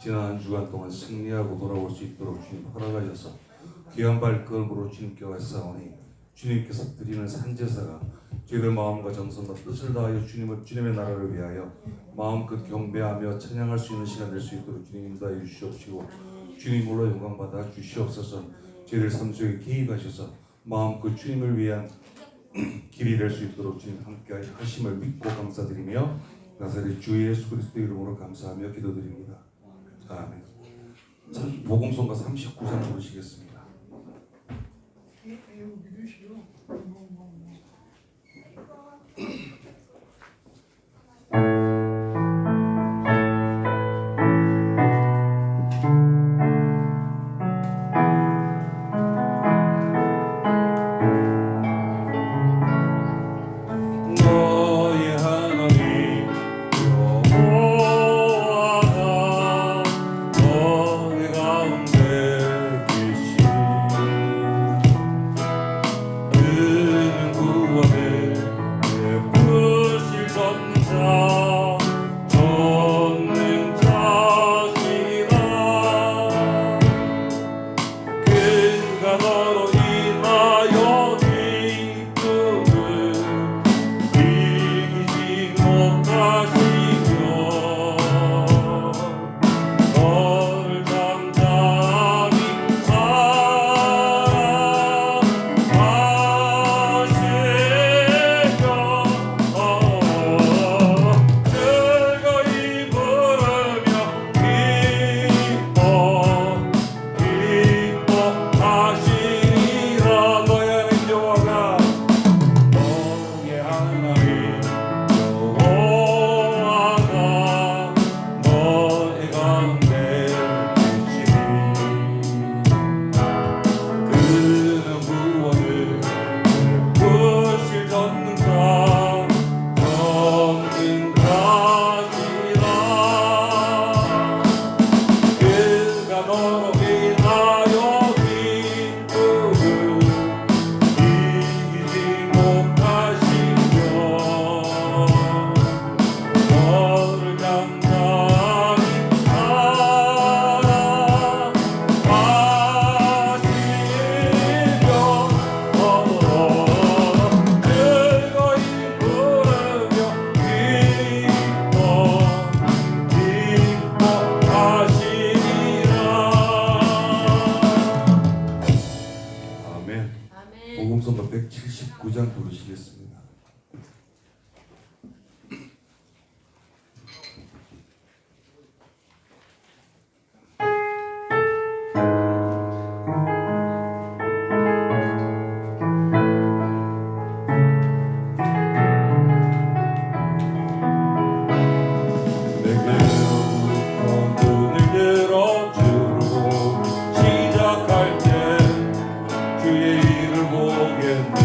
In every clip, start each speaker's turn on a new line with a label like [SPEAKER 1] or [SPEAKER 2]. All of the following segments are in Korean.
[SPEAKER 1] 지난 한 주간 동안 승리하고 돌아올 수 있도록 주님 허락하셔서 귀한 발걸음으로 주님께 왔사오니 주님께서 드리는 산제사가 저희들 마음과 정성과 뜻을 다하여 주님의 나라를 위하여 마음껏 경배하며 찬양할 수 있는 시간 될 수 있도록 주님 인도하여 주시옵시고 주님으로 영광받아 주시옵소서. 저희들 삶 속에 개입하셔서 마음껏 주님을 위한 길이 될 수 있도록 주님 함께 하심을 믿고 감사드리며 나사렛 주 예수 그리스도 이름으로 감사하며 기도드립니다. 아멘. 복음성가 39장 부르시겠습니다. 복음성가 179장 부르시겠습니다.
[SPEAKER 2] 주의 이름을 보겠네.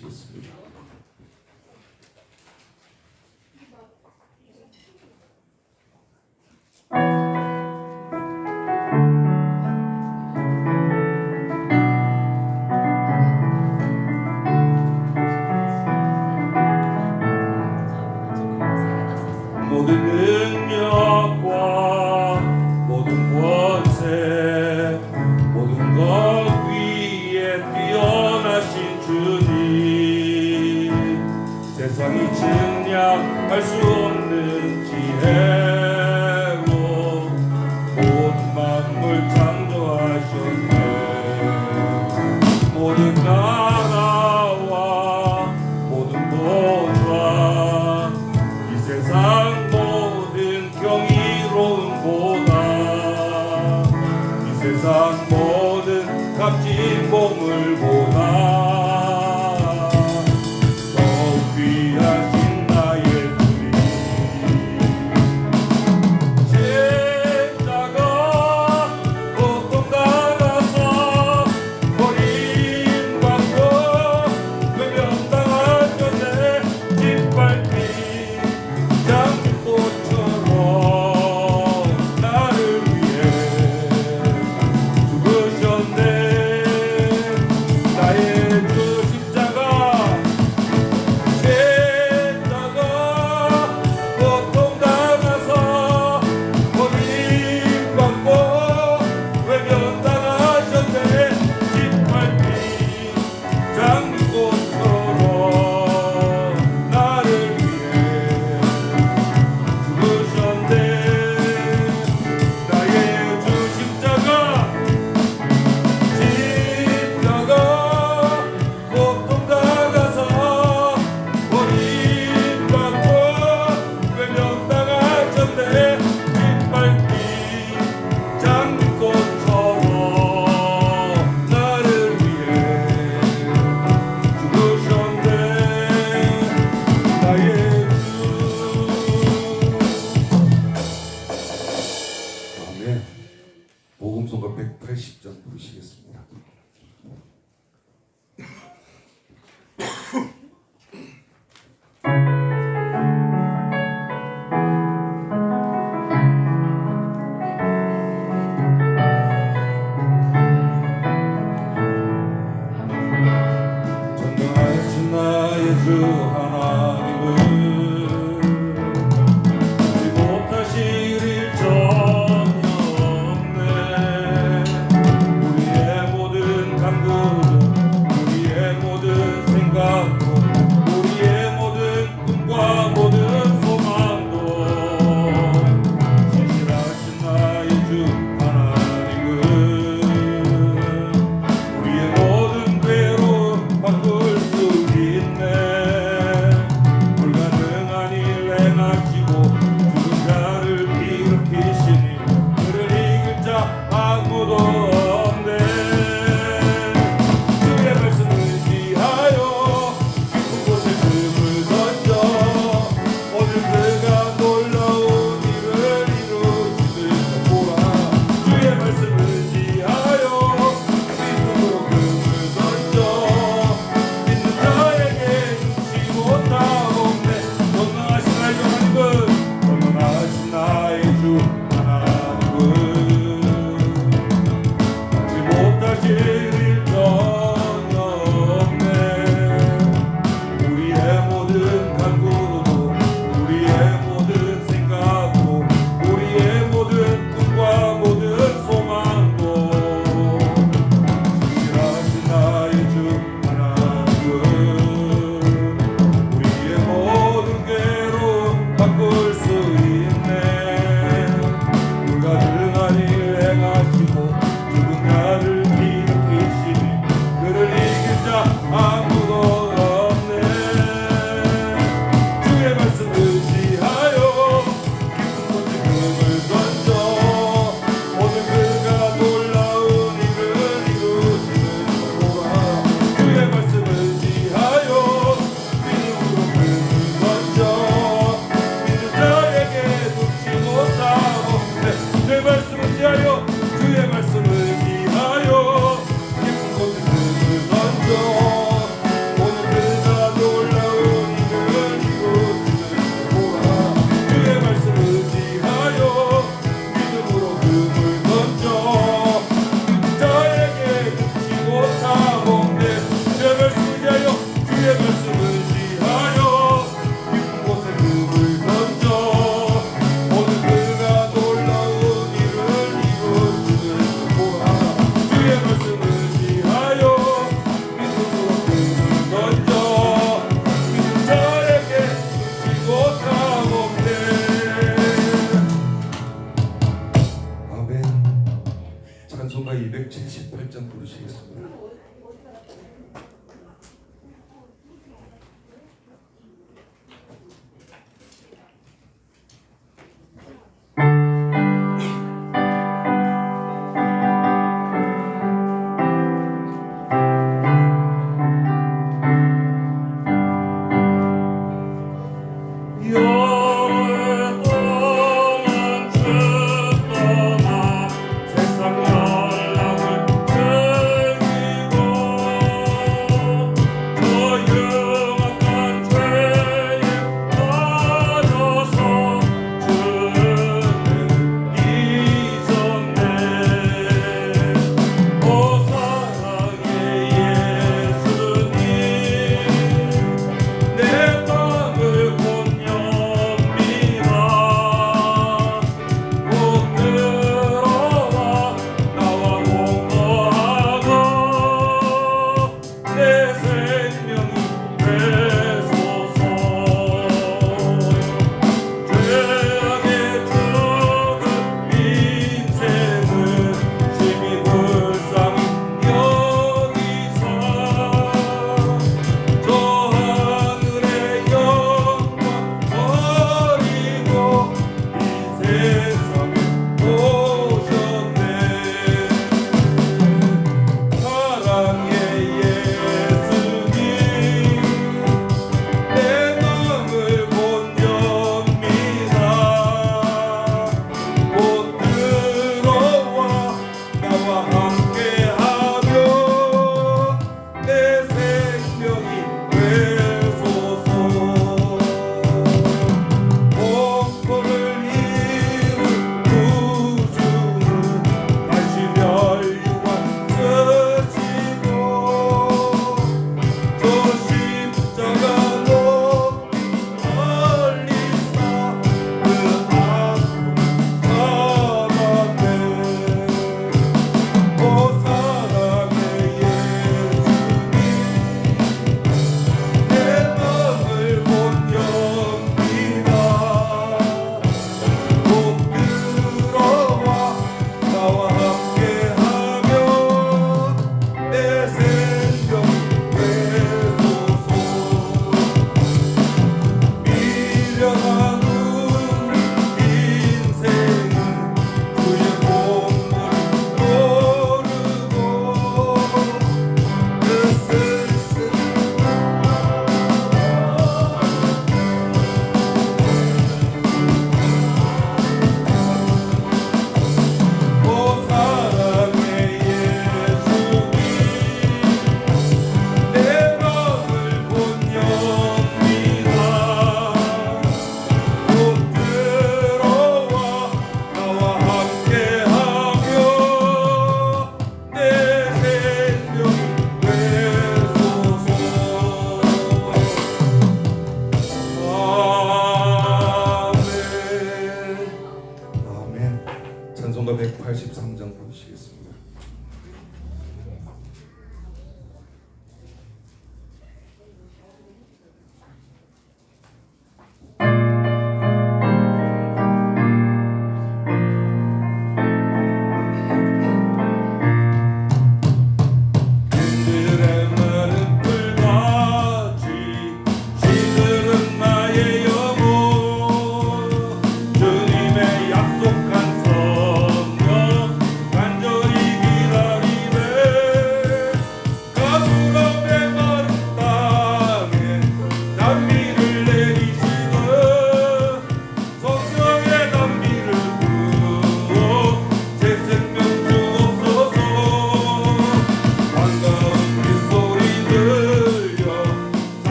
[SPEAKER 1] 부르시겠습니다. 모든 능력과 모든 권세 모든 것 위에 뛰어나신 주님, 세상이 증량할 수 없는 지혜로 모든 만물 창조하셨네. 모든 나라와 모든 보좌 이 세상 모든 경이로움보다 이 세상 모든 값진 보물보다 더욱 귀하신 나의 주님, 십자가 고통 당하사 버림받고 외면당하셨네. 짓밟힌 장미꽃처럼 나를 위해 죽으셨네. 나의 주 십자가 고통 당하사 버림받고 외면당하셨네. 짓밟힌 장미꽃처럼 나를 위해 죽으셨네. 나의 주 십자가 고통 당하사 버림받고 외면당하셨네. 짓밟힌 장미꽃처럼 나를 위해 죽으셨네. 나의 주. 아멘. 복음송가 180장 부르시겠습니다. 전능하신 나의 주 하나님을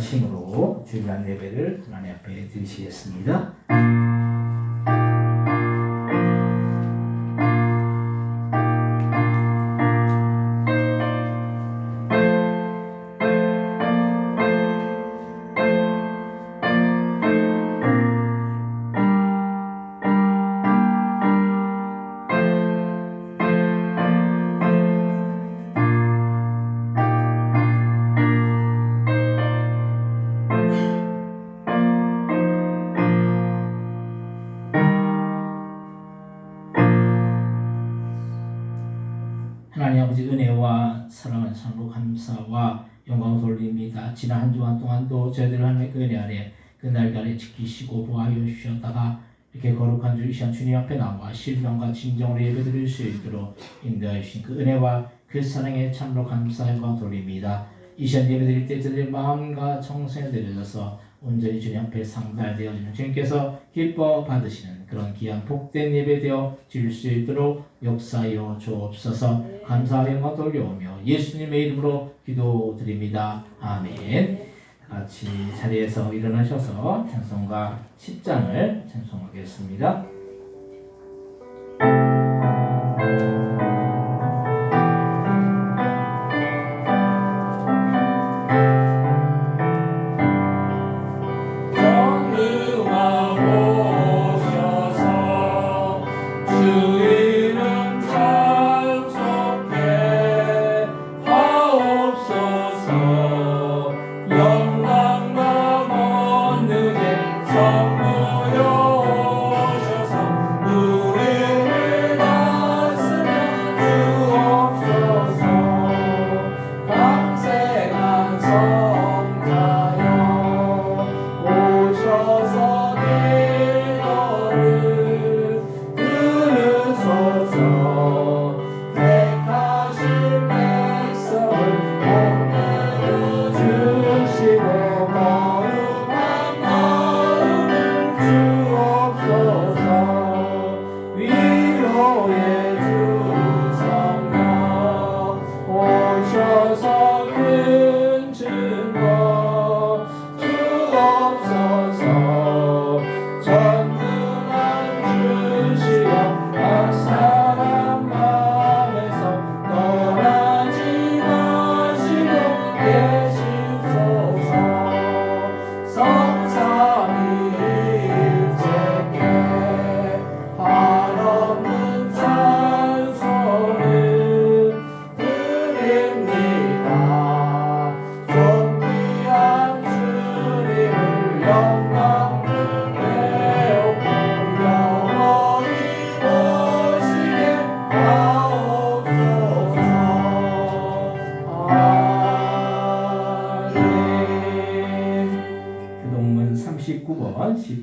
[SPEAKER 2] 인도하심으로 주일날 예배를 하나님 앞에 드리시겠습니다. 하나님 아버지 은혜와 사랑을 참으로 감사와 영광을 돌립니다. 지난 한 주간 동안도 저희들 하나님의 그 은혜 아래 그 날개 지키시고 보호하여 주셨다가 이렇게 거룩한 주 이 시간 주님 앞에 나와 신령과 진정으로 예배드릴 수 있도록 인도하여 주신 그 은혜와 그 사랑에 참으로 감사 영광 돌립니다. 이 시간 예배드릴 때 저희들의 마음과 정성에 들여져서 온전히 주님 앞에 상달되어지는 주님께서 기뻐 받으시는 그런 귀한 복된 예배 되어 드릴 수 있도록 역사하여 주옵소서. 감사와 영광 돌려오며 예수님의 이름으로 기도드립니다. 아멘. 같이 자리에서 일어나셔서 찬송가 10장을 찬송하겠습니다.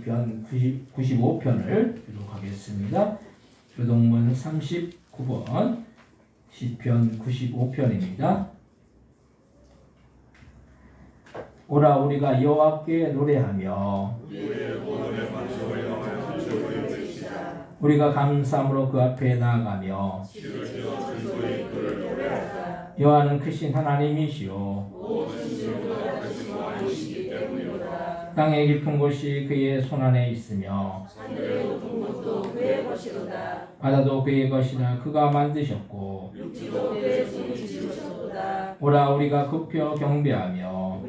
[SPEAKER 2] 시편 95편을 기록하겠습니다. 교동문 39번 시편 95편입니다. 오라 우리가 여호와께 노래하며 우리가 감사함으로 그 앞에 나아가며 여호와는 크신 하나님이시오 땅의 깊은 곳이 그의 손안에 있으며 바다도 그의 것이라 그가 만드셨고 오라 우리가 급혀 경배하며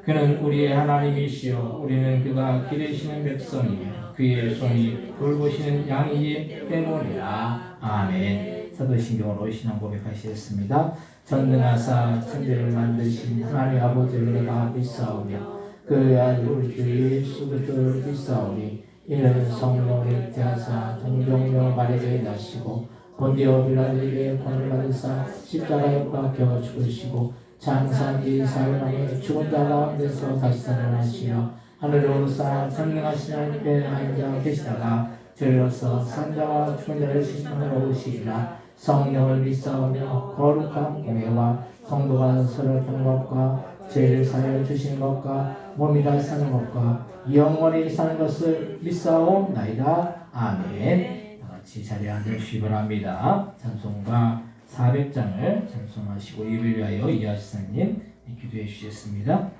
[SPEAKER 2] 그는 우리의 하나님이시요 우리는 그가 기르시는 백성이며 그의 손이 돌보시는 양이기 때문이라. 아멘. 사도신경으로 신앙 고백하시겠습니다. 전능하사 천지를 만드신 하나님 아버지를 내가 믿사오며 그 아들 우리 주 예수 그리스도를 믿사오니 이는 성령을 잉태하사 동정녀 마리아에 나시고 본디오 빌라도에게 권을 받으사 십자가에 못 박혀 죽으시고 장사한 지 사흘 만에 죽은 자 가운데서 다시 살아나시며 하늘로 오르사 전능하신 하나님께 앉아 계시다가 저희로서 산자와 죽은 자를 심판하러 오시리라. 성령을 믿사오며 거룩한 공예와 성도가 서로 펴는 것과 죄를 사하여 주신 것과 몸이 다 사는 것과 영원히 사는 것을 믿사옵나이다. 아멘. 다같이 자리에 앉으시기 바랍니다. 찬송가 400장을 찬송하시고 예배를 위하여 이하시사님 기도해 주시겠습니다.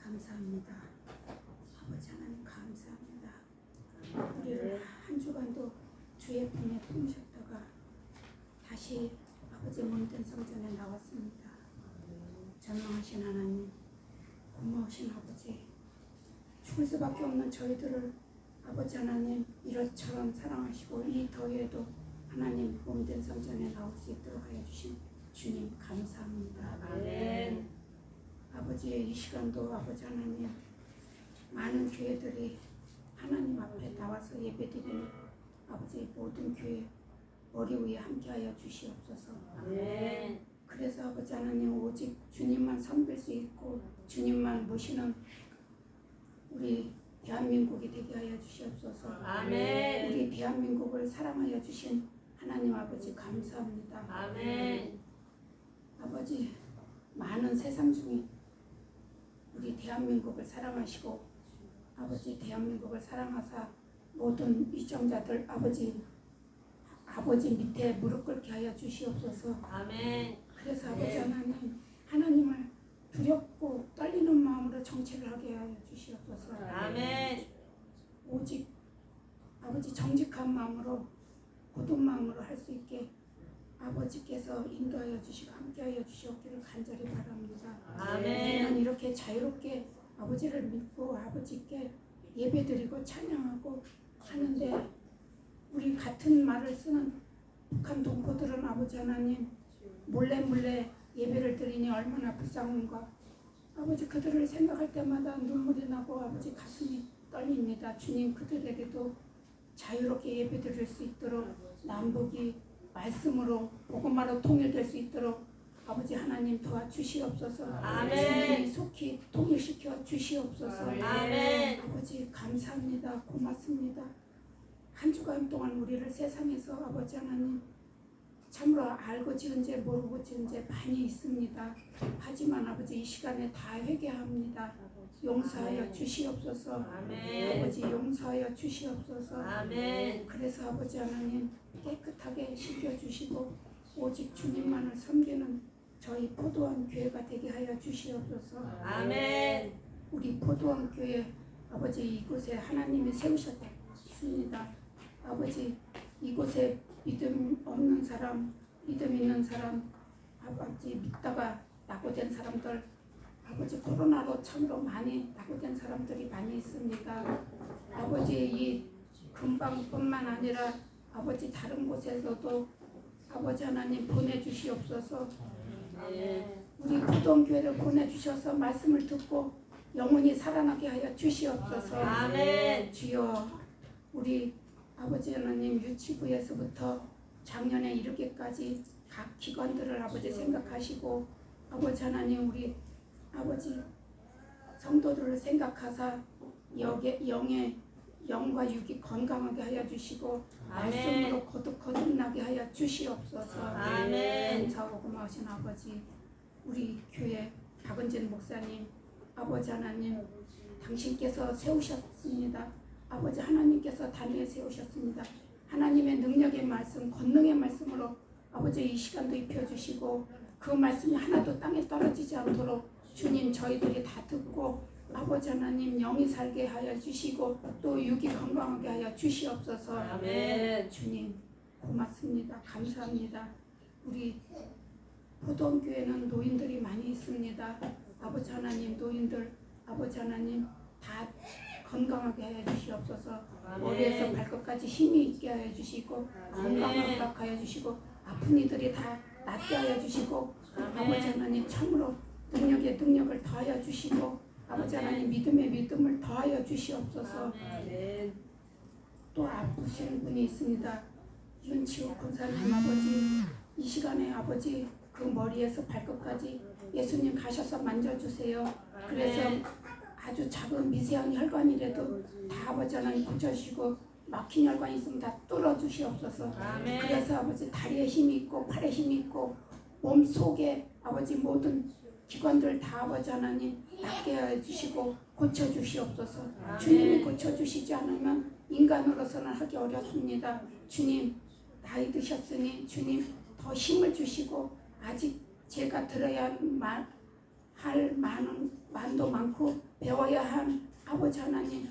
[SPEAKER 3] 감사합니다. 아버지 하나님 감사합니다. 우리를 한 주간도 주의 품에 품으셨다가 다시 아버지 몸된 성전에 나왔습니다. 전능하신 하나님, 고마우신 아버지, 죽을 수밖에 없는 저희들을 아버지 하나님 이렇처럼 사랑하시고 이 더위에도 하나님 몸된 성전에 나올 수 있도록 하여 주신 주님 감사합니다.
[SPEAKER 4] 아멘.
[SPEAKER 3] 아버지의 이 시간도 아버지 하나님 많은 교회들이 하나님 앞에 나와서 예배드리는 아버지 모든 교회 머리 위에 함께하여 주시옵소서.
[SPEAKER 4] 아멘.
[SPEAKER 3] 그래서 아버지 하나님 오직 주님만 섬길 수 있고 주님만 모시는 우리 대한민국이 되게 하여 주시옵소서.
[SPEAKER 4] 아멘.
[SPEAKER 3] 우리 대한민국을 사랑하여 주신 하나님 아버지 감사합니다.
[SPEAKER 4] 아멘.
[SPEAKER 3] 아버지 많은 세상 중에 우리 대한민국을 사랑하시고 아버지 대한민국을 사랑하사 모든 위정자들 아버지 밑에 무릎 꿇게 하여 주시옵소서.
[SPEAKER 4] 아멘.
[SPEAKER 3] 그래서 아버지 하나님을 두렵고 떨리는 마음으로 정체를 하게 하여 주시옵소서.
[SPEAKER 4] 아멘.
[SPEAKER 3] 오직 아버지 정직한 마음으로 고든 마음으로 할 수 있게 아버지께서 인도하여 주시고 함께하여 주시옵기를 간절히 바랍니다.
[SPEAKER 4] 아멘.
[SPEAKER 3] 저는 이렇게 자유롭게 아버지를 믿고 아버지께 예배드리고 찬양하고 하는데 우리 같은 말을 쓰는 북한 동포들은 아버지 하나님 몰래 예배를 드리니 얼마나 불쌍한가. 아버지 그들을 생각할 때마다 눈물이 나고 아버지 가슴이 떨립니다. 주님 그들에게도 자유롭게 예배드릴 수 있도록 남북이 말씀으로 복음화로 통일될 수 있도록 아버지 하나님 도와주시옵소서.
[SPEAKER 4] 아멘.
[SPEAKER 3] 주님이 속히 통일시켜 주시옵소서.
[SPEAKER 4] 아멘.
[SPEAKER 3] 아버지 감사합니다. 고맙습니다. 한 주간 동안 우리를 세상에서 아버지 하나님 참으로 알고 지은 죄 모르고 지은 죄 많이 있습니다. 하지만 아버지 이 시간에 다 회개합니다. 용서하여 주시옵소서.
[SPEAKER 4] 아멘.
[SPEAKER 3] 아버지 용서하여 주시옵소서.
[SPEAKER 4] 아멘.
[SPEAKER 3] 그래서 아버지 하나님 깨끗하게 씻겨주시고 오직 주님만을 섬기는 저희 포도원 교회가 되게 하여 주시옵소서.
[SPEAKER 4] 아멘.
[SPEAKER 3] 우리 포도원 교회 아버지 이곳에 하나님이 세우셨습니다. 아버지 이곳에 믿음 없는 사람, 믿음 있는 사람, 아버지 믿다가 낙오된 사람들, 아버지 코로나로 참으로 많이 낙오된 사람들이 많이 있습니다. 아버지 이 근방뿐만 아니라 아버지 다른 곳에서도 아버지 하나님 보내주시옵소서. 우리 포도원교회를 보내주셔서 말씀을 듣고 영혼이 살아나게 하여 주시옵소서.
[SPEAKER 4] 아멘.
[SPEAKER 3] 주여 우리 아버지 하나님 유치부에서부터 작년에 이르기까지 각 기관들을 아버지 생각하시고 아버지 하나님 우리 아버지 성도들을 생각하사 영과 육이 건강하게 하여 주시고
[SPEAKER 4] 아멘.
[SPEAKER 3] 말씀으로 거듭나게 하여 주시옵소서.
[SPEAKER 4] 아멘.
[SPEAKER 3] 감사하고 고마우신 아버지 우리 교회 박은진 목사님 아버지 하나님 당신께서 세우셨습니다. 아버지 하나님께서 단위에 세우셨습니다. 하나님의 능력의 말씀 권능의 말씀으로 아버지 이 시간도 입혀주시고 그 말씀이 하나도 땅에 떨어지지 않도록 주님 저희들이 다 듣고 아버지 하나님 영이 살게 하여 주시고 또 육이 건강하게 하여 주시옵소서.
[SPEAKER 4] 아멘.
[SPEAKER 3] 주님 고맙습니다. 감사합니다. 우리 포도원교회는 노인들이 많이 있습니다. 아버지 하나님 노인들 아버지 하나님 다 건강하게 하여 주시옵소서. 머리에서 발끝까지 힘이 있게 하여 주시고 건강하게 하여 주시고 아픈 이들이 다 낫게 하여 주시고 아버지 하나님 참으로 능력에 능력을 더하여 주시고 아버지 하나님 믿음에 믿음을 더하여 주시옵소서. 또 아프신 분이 있습니다. 윤치호 권사님 아버지 이 시간에 아버지 그 머리에서 발끝까지 예수님 가셔서 만져주세요. 그래서 아주 작은 미세한 혈관이라도 다 아버지 하나님 고쳐주시고 막힌 혈관이 있으면 다 뚫어주시옵소서. 그래서 아버지 다리에 힘이 있고 팔에 힘이 있고 몸 속에 아버지 모든 기관들 다 아버지 하나님 낫게 해주시고 고쳐주시옵소서. 주님이 고쳐주시지 않으면 인간으로서는 하기 어렵습니다. 주님 나이 드셨으니 주님 더 힘을 주시고 아직 제가 들어야 할 만도 많고 배워야 한 아버지 하나님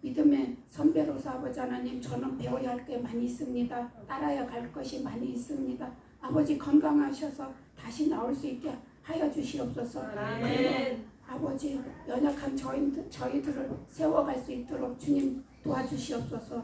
[SPEAKER 3] 믿음의 선배로서 아버지 하나님 저는 배워야 할 게 많이 있습니다. 따라야 갈 것이 많이 있습니다. 아버지 건강하셔서 다시 나올 수 있게 하여 주시옵소서. 그리고 아버지 연약한 저희들을 세워갈 수 있도록 주님 도와주시옵소서.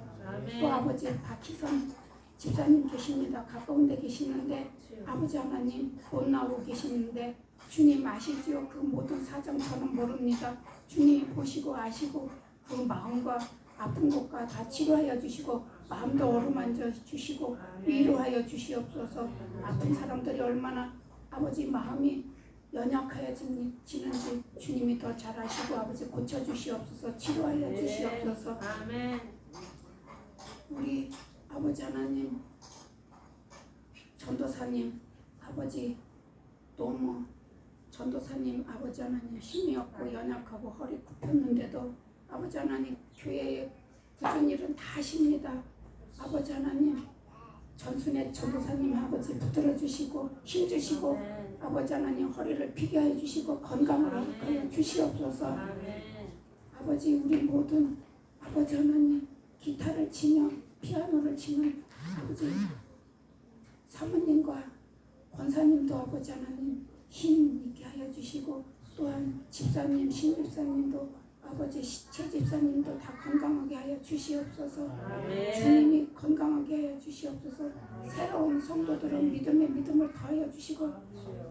[SPEAKER 3] 또 아버지 박희선 집사님 계십니다. 가까운 데 계시는데 아버지 하나님 못 나오고 계시는데 주님 아시지요? 그 모든 사정 저는 모릅니다. 주님 보시고 아시고 그 마음과 아픈 것과 다 치료하여 주시고 마음도 어루만져 주시고 위로하여 주시옵소서. 아픈 사람들이 얼마나 아버지 마음이 연약해지는지 주님이 더 잘 아시고 아버지 고쳐주시옵소서. 치료하여 주시옵소서.
[SPEAKER 4] 아멘.
[SPEAKER 3] 우리 아버지 하나님 전도사님 아버지 너무 전도사님 아버지 하나님 힘이 없고 연약하고 허리 굽혔는데도 아버지 하나님 교회에 굳은 일은 다 하십니다. 아버지 하나님 전순의 전도사님 아버지 붙들어 주시고 힘 주시고 아버지 하나님 허리를 피게 해 주시고 건강을 하여 주시옵소서. 아버지 우리 모든 아버지 하나님 기타를 치며 피아노를 치는 아버지 사모님과 권사님도 아버지 하나님 힘 있게 하여 주시고 또한 집사님 신집사님도 아버지 최집사님도 다 건강하게 하여 주시옵소서. 주님이 건강하게 하여 주시옵소서. 새로운 성도들은 믿음에 믿음을 더하여 주시고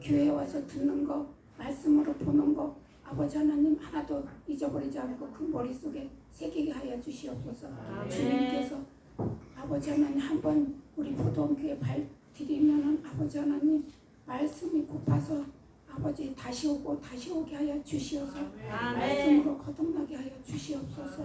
[SPEAKER 3] 교회에 와서 듣는 거 말씀으로 보는 거 아버지 하나님 하나도 잊어버리지 않고 그 머릿속에 새기게 하여 주시옵소서. 주님께서 아버지 하나님 한번 우리 포도원교회 발 디디면은 아버지 하나님 말씀이 고파서 아버지 다시 오고 다시 오게 하여 주시옵소서. 말씀으로 거듭나게 하여 주시옵소서.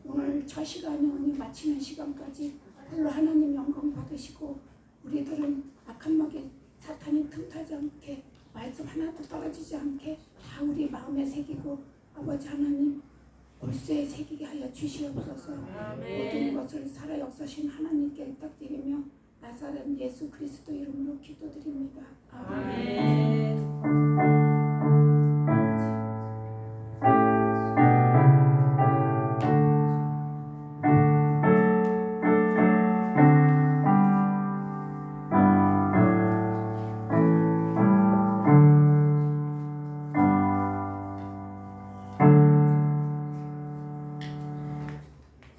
[SPEAKER 3] 오늘 저 시간에 오니 마치는 시간까지 홀로 하나님 영광 받으시고 우리들은 악한 마귀 사탄이 틈타지 않게 말씀 하나도 떨어지지 않게 다 우리 마음에 새기고 아버지 하나님 골수에 새기게 하여 주시옵소서. 모든 것을 살아 역사신 하나님께 부탁드리며 나사렛 예수 그리스도 이름으로 기도드립니다. 아멘.
[SPEAKER 4] 아멘.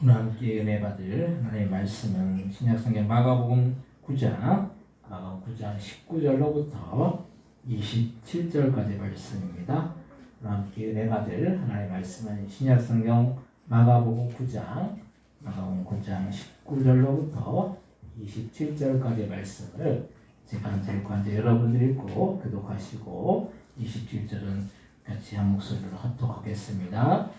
[SPEAKER 2] 오늘 함께 은혜 받을 하나님의 말씀은 신약성경 마가복음 9장 19절로부터 27절까지 말씀입니다. 오늘 함께 은혜 받을 하나님의 말씀은 신약성경 마가복음 9장 19절로부터 27절까지 말씀을 제가 한절 여러분들이 읽고 교독하시고 27절은 같이 한 목소리로 합독하겠습니다.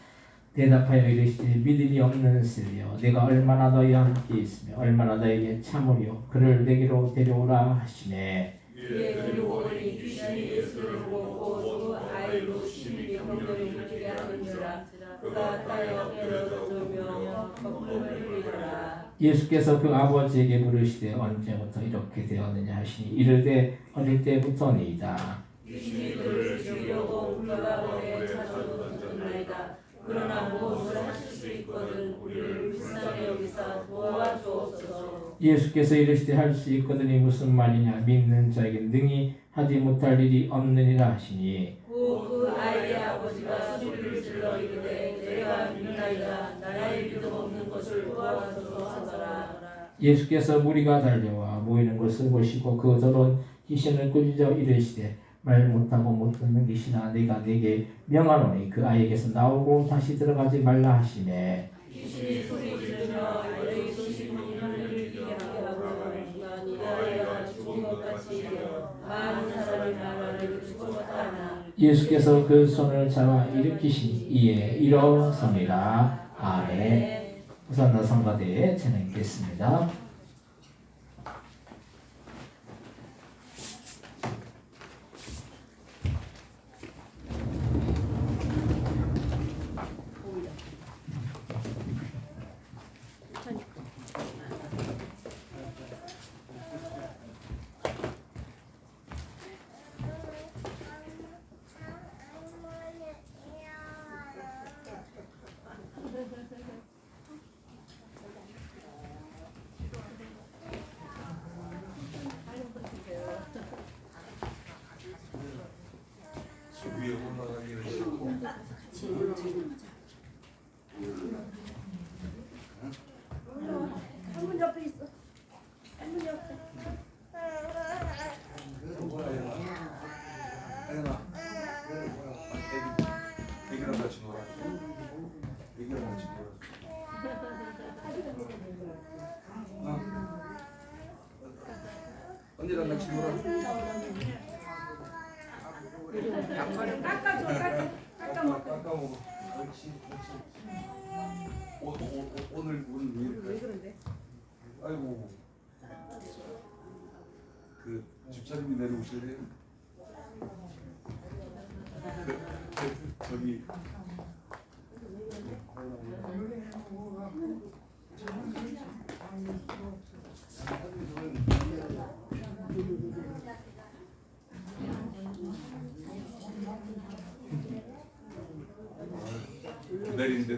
[SPEAKER 2] 대답하여 이르시되 믿음이 없는 쓰리여 내가 얼마나 너희와 함께 있으며 얼마나 너희에게 참으리요 그를 내게로 데려오라 하시매
[SPEAKER 4] 그리고 이 귀신이 예수를 보고 그 아이로 심히 병들이 물리게 하는지라 그가 따여 깨어서 졸며 거품을 흘리더라.
[SPEAKER 2] 예수께서 그 아버지에게 물으시되 언제부터 이렇게 되었느냐 하시니 이르되 어릴 때부터니이다.
[SPEAKER 4] 귀신이 그를 죽이려고 그가 오래 찾아도 던졌나이다. 그러나 무엇을 하실 수 있거든 우리를 불쌍히 여기사 도와주옵소서.
[SPEAKER 2] 예수께서 이르시되 할 수 있거든이 무슨 말이냐 믿는 자에게 능히 하지 못할 일이 없느니라 하시니
[SPEAKER 4] 그 아이의 아버지가 소리를 질러 이르되 내가 믿나이다. 나의 믿음 없는 것을 도와주소서 하더라.
[SPEAKER 2] 예수께서 무리가 달려와 모이는 것을 보시고 그 더러운 귀신을 꾸짖어 이르시되 말 못하고 못 듣는 귀신아 내가 네게 명하노니 그 아이에게서 나오고 다시 들어가지 말라 하시매
[SPEAKER 4] 귀신이 소리 지르며 너희 조심히 눈을 이게 하고 이 아이가 죽은 것 같이 되어 많은 사람이 말하기를 죽었다 하나.
[SPEAKER 2] 예수께서 그 손을 잡아 일으키시니 이에 일어서니라. 아멘. 우선 성가대에 진행하겠습니다.
[SPEAKER 1] 위에 올라가기를 싫고
[SPEAKER 3] 할머니 옆에 있어. 할머니 옆에.
[SPEAKER 1] 애기랑 같이 놀아. 애기랑 같이 놀아. 언니랑 같이 놀아.
[SPEAKER 3] 깎아줘, 깎아 먹어.
[SPEAKER 1] 깎아 먹어. 그렇지, 그렇지. 오늘 왜 그런데? 아이고. 그 집사님이 내려오실래요? 저기. 내린데.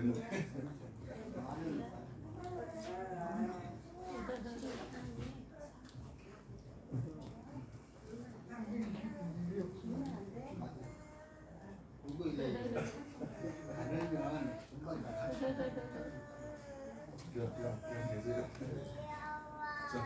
[SPEAKER 1] 자.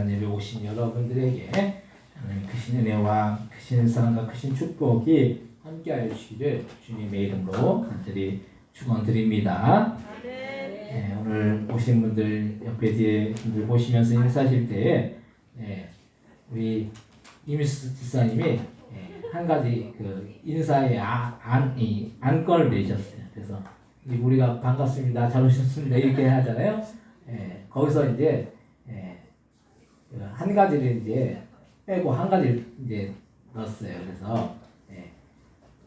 [SPEAKER 2] 귀한 예배 오신 여러분들에게 하나님 크신 은혜와 크신 사랑과 크신 축복이 함께하여 주시기를 주님의 이름으로 간절히 축원드립니다. 네, 오늘 오신 분들 옆에 뒤에 분들 보시면서 인사하실 때에 우리 이미스 지사님이 한 가지 그 인사의 안건을 내셨어요. 그래서 우리가 반갑습니다, 잘 오셨습니다 이렇게 하잖아요. 거기서 이제 한 가지를 이제 빼고 한 가지를 이제 넣었어요. 그래서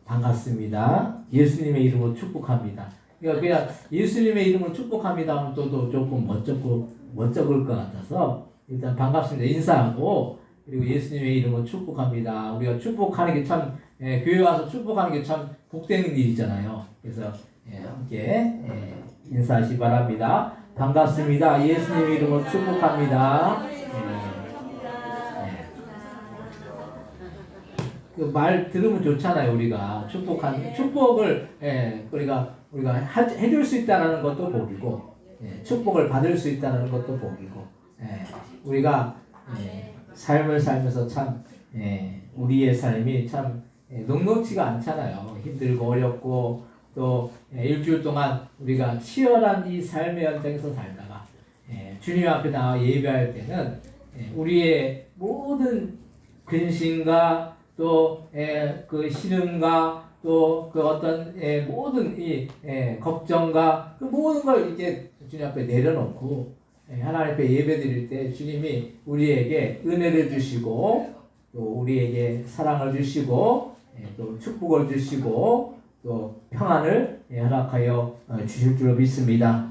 [SPEAKER 2] 반갑습니다, 예수님의 이름으로 축복합니다. 그러니까 그냥 예수님의 이름으로 축복합니다 하면 또 조금 멋쩍을 것 같아서 일단 반갑습니다 인사하고, 그리고 예수님의 이름으로 축복합니다. 우리가 축복하는 게 참 교회 와서 축복하는 게 참 복되는 일이잖아요. 그래서 함께 인사하시 바랍니다. 반갑습니다, 예수님의 이름으로 축복합니다. 그 말 들으면 좋잖아요. 우리가 축복을 우리가 해줄 수 있다는 것도 복이고, 축복을 받을 수 있다는 것도 복이고, 우리가 삶을 살면서 참 우리의 삶이 참 녹록지가 않잖아요. 힘들고 어렵고 또 일주일 동안 우리가 치열한 이 삶의 현장에서 살다가 주님 앞에 나와 예배할 때는 우리의 모든 근심과 또 그 시름과 또 그 어떤 모든 이 걱정과 그 모든 걸 이제 주님 앞에 내려놓고 하나님 앞에 예배드릴 때 주님이 우리에게 은혜를 주시고 또 우리에게 사랑을 주시고 또 축복을 주시고 또 평안을 허락하여 주실 줄로 믿습니다.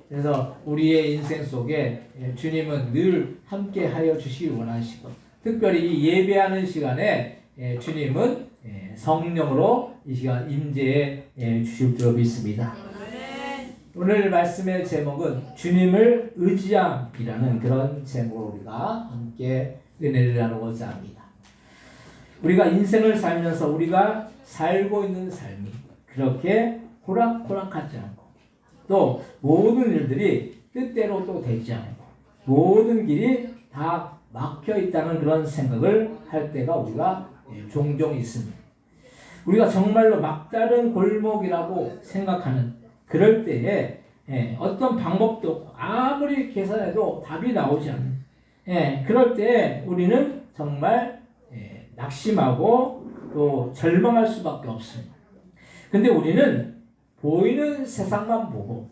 [SPEAKER 2] 그래서 우리의 인생 속에 주님은 늘 함께하여 주시기 원하시고, 특별히 이 예배하는 시간에 주님은 성령으로 이 시간 임재해 주실 줄로 믿습니다. 오늘 말씀의 제목은 주님을 의지함이라는 그런 제목으로 우리가 함께 은혜를 나누고자 합니다. 우리가 인생을 살면서 우리가 살고 있는 삶이 그렇게 호락호락하지 않고, 또 모든 일들이 뜻대로 또 되지 않고, 모든 길이 다 막혀 있다는 그런 생각을 할 때가 우리가 종종 있습니다. 우리가 정말로 막다른 골목이라고 생각하는 그럴 때에 어떤 방법도 없고 아무리 계산해도 답이 나오지 않는 그럴 때 우리는 정말 낙심하고 또 절망할 수밖에 없습니다. 근데 우리는 보이는 세상만 보고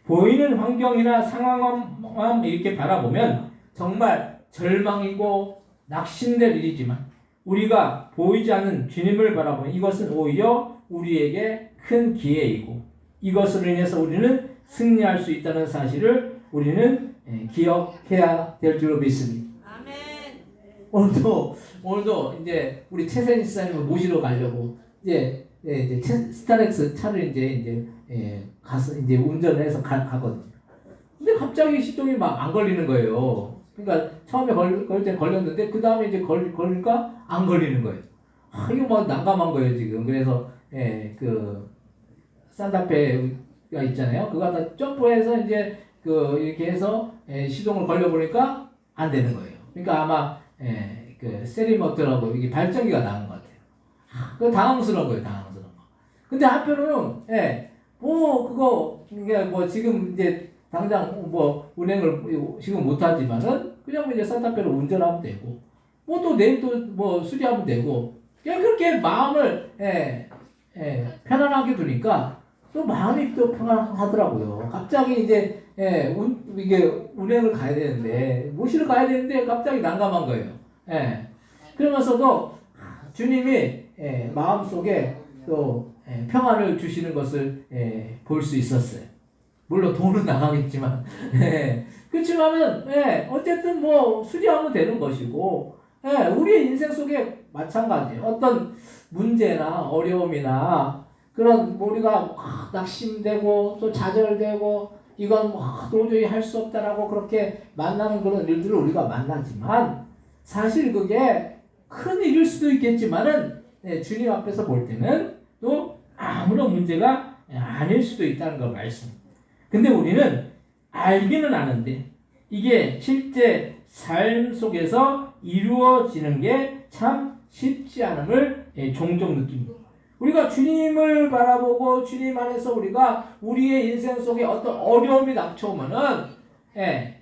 [SPEAKER 2] 보이는 환경이나 상황만 이렇게 바라보면 정말 절망이고 낙심될 일이지만, 우리가 보이지 않는 주님을 바라보면 이것은 오히려 우리에게 큰 기회이고, 이것으로 인해서 우리는 승리할 수 있다는 사실을 우리는 기억해야 될 줄로 믿습니다. 아멘. 오늘도 이제 우리 최세진 지사님을 모시러 가려고 이제 스타렉스 차를 이제 가서 이제 운전을 해서 가거든요. 근데 갑자기 시동이 막 안 걸리는 거예요. 그러니까 처음에 걸릴 때 걸렸는데 그 다음에 이제 걸리니까 안 걸리는 거예요. 이거 뭐 난감한 거예요 지금. 그래서 그 산타페가 있잖아요. 그거 갖다 점프해서 이제 그 이렇게 해서 시동을 걸려보니까 안 되는 거예요. 그러니까 아마 그 세리모터라고 이게 발전기가 나온 것 같아요. 그 당황스러운 거예요, 당황스러운 거. 근데 한편으로는 그거 이게 뭐 지금 이제 당장 뭐 운행을 지금 못하지만은 그냥 이제 산타페로 운전하면 되고, 뭐 또 내일 또 뭐 수리하면 되고, 그냥 그렇게 마음을 편안하게 두니까 또 마음이 또 평안하더라고요. 갑자기 이제 이게 운행을 가야 되는데, 모시러 가야 되는데 갑자기 난감한 거예요. 그러면서도 주님이 마음속에 또 평안을 주시는 것을 볼 수 있었어요. 물론 돈은 나가겠지만, 그렇지만은 어쨌든 뭐 수리하면 되는 것이고, 우리의 인생 속에 마찬가지예요. 어떤 문제나 어려움이나 그런 우리가 낙심되고 또 좌절되고 이건 도저히 할 수 없다라고 그렇게 만나는 그런 일들을 우리가 만나지만, 사실 그게 큰 일일 수도 있겠지만은 주님 앞에서 볼 때는 또 아무런 문제가 아닐 수도 있다는 걸 말씀입니다. 근데 우리는 알기는 아는데 이게 실제 삶 속에서 이루어지는 게 참 쉽지 않음을 종종 느낍니다. 우리가 주님을 바라보고 주님 안에서 우리가 우리의 인생 속에 어떤 어려움이 닥쳐오면은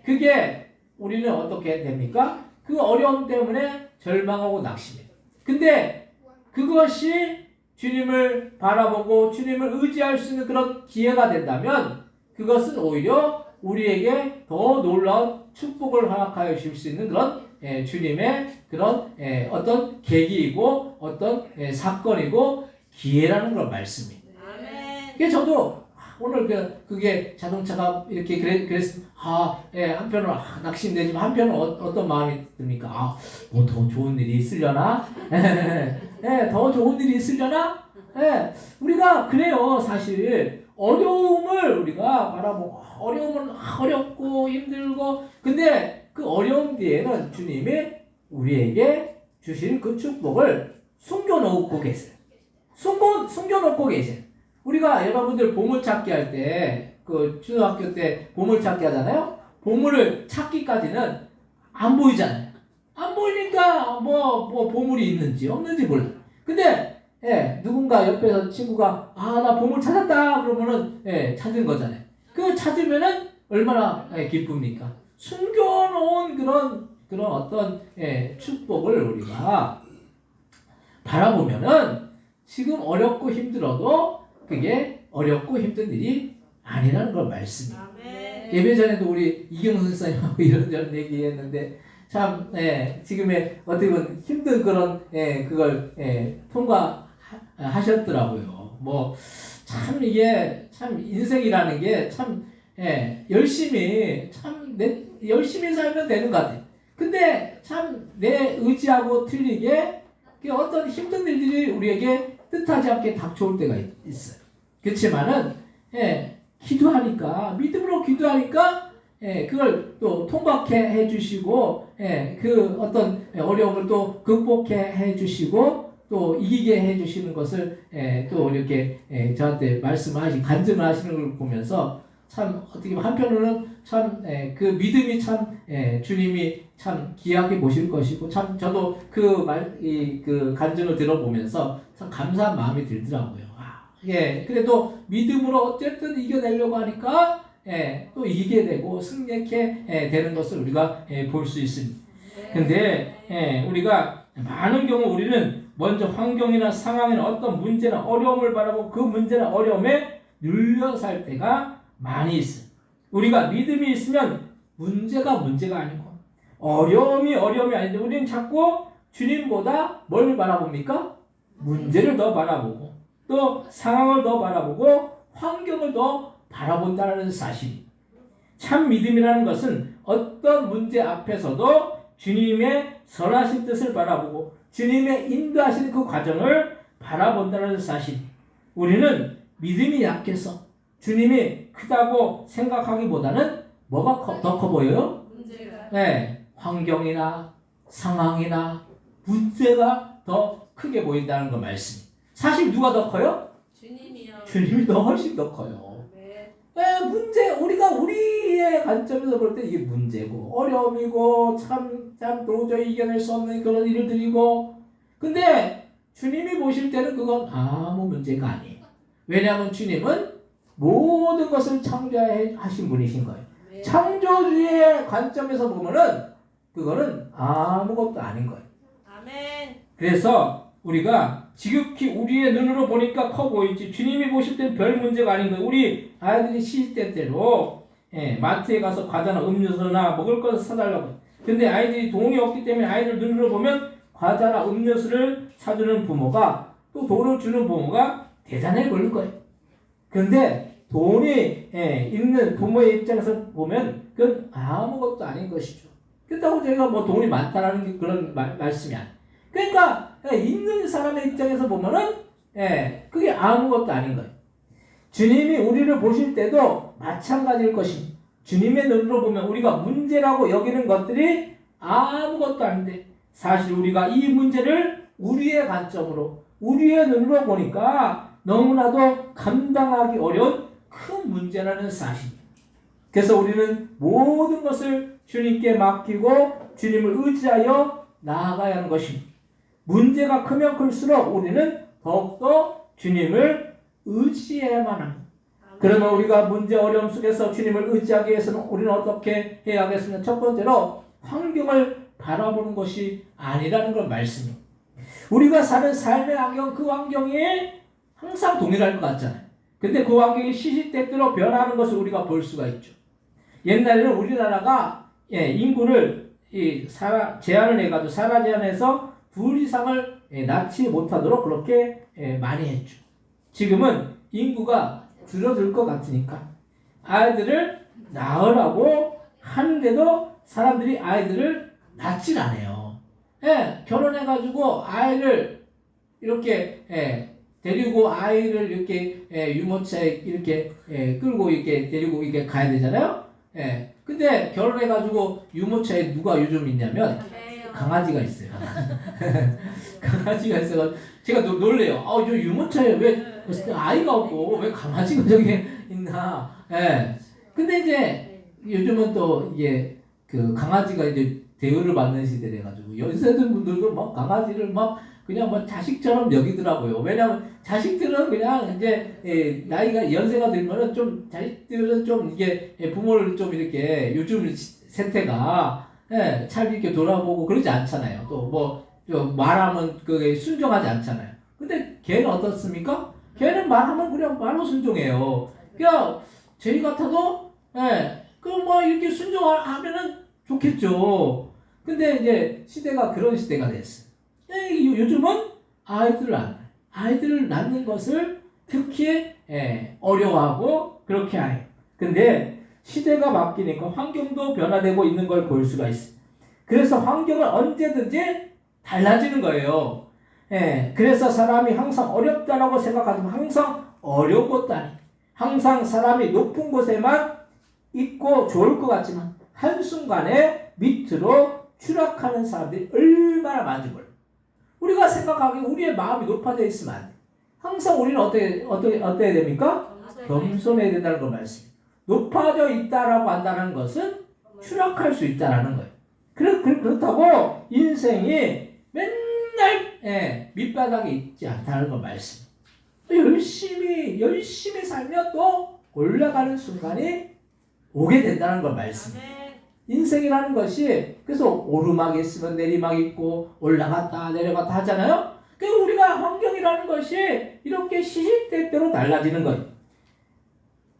[SPEAKER 2] 그게 우리는 어떻게 됩니까? 그 어려움 때문에 절망하고 낙심해요. 근데 그것이 주님을 바라보고 주님을 의지할 수 있는 그런 기회가 된다면 그것은 오히려 우리에게 더 놀라운 축복을 허락하여 주실 수 있는 그런 주님의 그런 어떤 계기이고 어떤 사건이고 기회라는 걸 말씀입니다. 그게 저도 오늘 그게 자동차가 이렇게 그랬으면 한편으로 낙심되지만 한편으로 어떤 마음이 듭니까? 뭐 더 좋은 일이 있으려나? 더 좋은 일이 있으려나? 우리가 그래요. 사실 어려움을 우리가 바라보고 어려움은 어렵고 힘들고 근데 그 어려움 뒤에는 주님이 우리에게 주신 그 축복을 숨겨놓고 계세요. 숨겨놓고 계세요. 우리가 여러분들 보물찾기 할 때 그 초등학교 때 보물찾기 하잖아요. 보물을 찾기까지는 안 보이잖아요. 안 보이니까 뭐 보물이 있는지 없는지 몰라. 근데 누군가 옆에서 친구가 나 보물 찾았다 그러면은 찾은 거잖아요. 그 찾으면은 얼마나 기쁩니까? 숨겨놓은 그런 어떤 축복을 우리가 바라보면은 지금 어렵고 힘들어도 그게 어렵고 힘든 일이 아니라는 걸 말씀이에요. 예배 전에도 우리 이경선 선생님하고 이런저런 얘기했는데 참 지금의 어떻게 보면 힘든 그런 그걸 통과하셨더라고요. 뭐 참 이게 참 인생이라는 게 참 열심히 살면 되는 것 같아요. 근데 참 내 의지하고 틀리게 어떤 힘든 일들이 우리에게 뜻하지 않게 닥쳐올 때가 있어요. 그렇지만은 기도하니까 믿음으로 기도하니까 그걸 또 통과해 해주시고 그 어떤 어려움을 또 극복해 해주시고 또 이기게 해주시는 것을 또 이렇게 저한테 간증을 하시는 걸 보면서 참 어떻게 보면 한편으로는 참 그 믿음이 참 주님이 참 귀하게 보실 것이고 참 저도 그 간증을 들어보면서 참 감사한 마음이 들더라고요. 그래도 믿음으로 어쨌든 이겨내려고 하니까 또 이기게 되고 승리하게 되는 것을 우리가 볼 수 있습니다. 근데 우리가 많은 경우 우리는 먼저 환경이나 상황이나 어떤 문제나 어려움을 바라보고 그 문제나 어려움에 눌려 살 때가 많이 있어요. 우리가 믿음이 있으면 문제가 아니고 어려움이 아닌데 우리는 자꾸 주님보다 뭘 바라봅니까? 문제를 더 바라보고 또 상황을 더 바라보고 환경을 더 바라본다는 사실. 참 믿음이라는 것은 어떤 문제 앞에서도 주님의 선하신 뜻을 바라보고 주님의 인도하시는 그 과정을 바라본다는 사실. 우리는 믿음이 약해서 주님이 크다고 생각하기보다는 뭐가 더 커 보여요? 환경이나 상황이나 문제가 더 크게 보인다는 거 말씀입니다. 사실 누가 더 커요?
[SPEAKER 4] 주님이요.
[SPEAKER 2] 주님이 더 훨씬 더 커요. 문제 우리가 우리의 관점에서 볼 때 이게 문제고 어려움이고 참 도저히 이겨낼 수 없는 그런 일들이고 근데 주님이 보실 때는 그건 아무 문제가 아니에요. 왜냐하면 주님은 모든 것을 창조하신 분이신 거예요. 창조주의 관점에서 보면은 그거는 아무것도 아닌 거예요. 그래서 우리가 지극히 우리의 눈으로 보니까 커 보이지 주님이 보실 때는 별 문제가 아닌 거예요. 우리 아이들이 시시때때로 마트에 가서 과자나 음료수나 먹을 것을 사달라고 해요. 근데 아이들이 돈이 없기 때문에 아이들 눈으로 보면 과자나 음료수를 사주는 부모가 또 돈을 주는 부모가 대단해 보일 거예요. 근데 돈이 있는 부모의 입장에서 보면 그건 아무것도 아닌 것이죠. 그렇다고 제가 뭐 돈이 많다라는 게 그런 말씀이 아니에요. 그러니까 있는 사람의 입장에서 보면은 그게 아무것도 아닌 거예요. 주님이 우리를 보실 때도 마찬가지일 것입니다. 주님의 눈으로 보면 우리가 문제라고 여기는 것들이 아무것도 아닌데 사실 우리가 이 문제를 우리의 관점으로 우리의 눈으로 보니까 너무나도 감당하기 어려운 큰 문제라는 사실입니다. 그래서 우리는 모든 것을 주님께 맡기고 주님을 의지하여 나아가야 하는 것입니다. 문제가 크면 클수록 우리는 더욱더 주님을 의지해야만 합니다. 그러면 우리가 문제 어려움 속에서 주님을 의지하기 위해서는 우리는 어떻게 해야 하겠습니까? 첫 번째로 환경을 바라보는 것이 아니라는 걸 말씀입니다. 우리가 사는 삶의 환경, 그 환경이 항상 동일할 것 같잖아요. 근데 그 환경이 시시때때로 변하는 것을 우리가 볼 수가 있죠. 옛날에는 우리나라가 인구를 제한을 해가지고 산하 제한해서 둘 이상을 낳지 못하도록 그렇게 많이 했죠. 지금은 인구가 줄어들 것 같으니까 아이들을 낳으라고 하는데도 사람들이 아이들을 낳질 않아요. 결혼해가지고 아이를 이렇게 데리고 아이를 이렇게 유모차에 이렇게 끌고 이렇게 데리고 이렇게 가야 되잖아요. 근데 결혼해가지고 유모차에 누가 요즘 있냐면 강아지가 있어요. 강아지가 있어서 제가 놀래요. 저 유모차에 왜 아이가 없고 왜 강아지가 저기 있나. 근데 이제 요즘은 또 이게 그 강아지가 이제 대우를 받는 시대 돼가지고 연세든 분들도 막 강아지를 막 그냥 뭐 자식처럼 여기더라고요. 왜냐면 자식들은 그냥 이제 나이가 연세가 들면은 좀 자식들은 좀 이게 부모를 좀 이렇게 요즘 세태가 잘 이렇게 돌아보고 그러지 않잖아요. 또 뭐 말하면 그게 순종하지 않잖아요. 근데 걔는 어떻습니까? 걔는 말하면 그냥 바로 순종해요. 그냥 저희 같아도 그 뭐 이렇게 순종하면은 좋겠죠. 근데 이제 시대가 그런 시대가 됐어요. 요즘은 아이들을 낳는 것을 특히 어려워하고 그렇게 해요. 근데 시대가 바뀌니까 환경도 변화되고 있는 걸 볼 수가 있어요. 그래서 환경은 언제든지 달라지는 거예요. 그래서 사람이 항상 어렵다라고 생각하지만 항상 어려운 것도 아니에요. 항상 사람이 높은 곳에만 있고 좋을 것 같지만 한순간에 밑으로 추락하는 사람들이 얼마나 많은지 몰라요. 우리가 생각하기에 우리의 마음이 높아져 있으면 안 돼. 항상 우리는 어때야 됩니까? 겸손해야 된다는 걸 말씀해요. 높아져 있다라고 한다는 것은 추락할 수 있다라는 거예요. 그렇다고 인생이 맨날 밑바닥에 있지 않다는 걸 말씀해요. 열심히 살면 또 올라가는 순간이 오게 된다는 걸 말씀해요. 인생이라는 것이 그래서 오르막이 있으면 내리막이 있고 올라갔다 내려갔다 하잖아요. 그러니까 우리가 환경이라는 것이 이렇게 시시때때로 달라지는 거예요.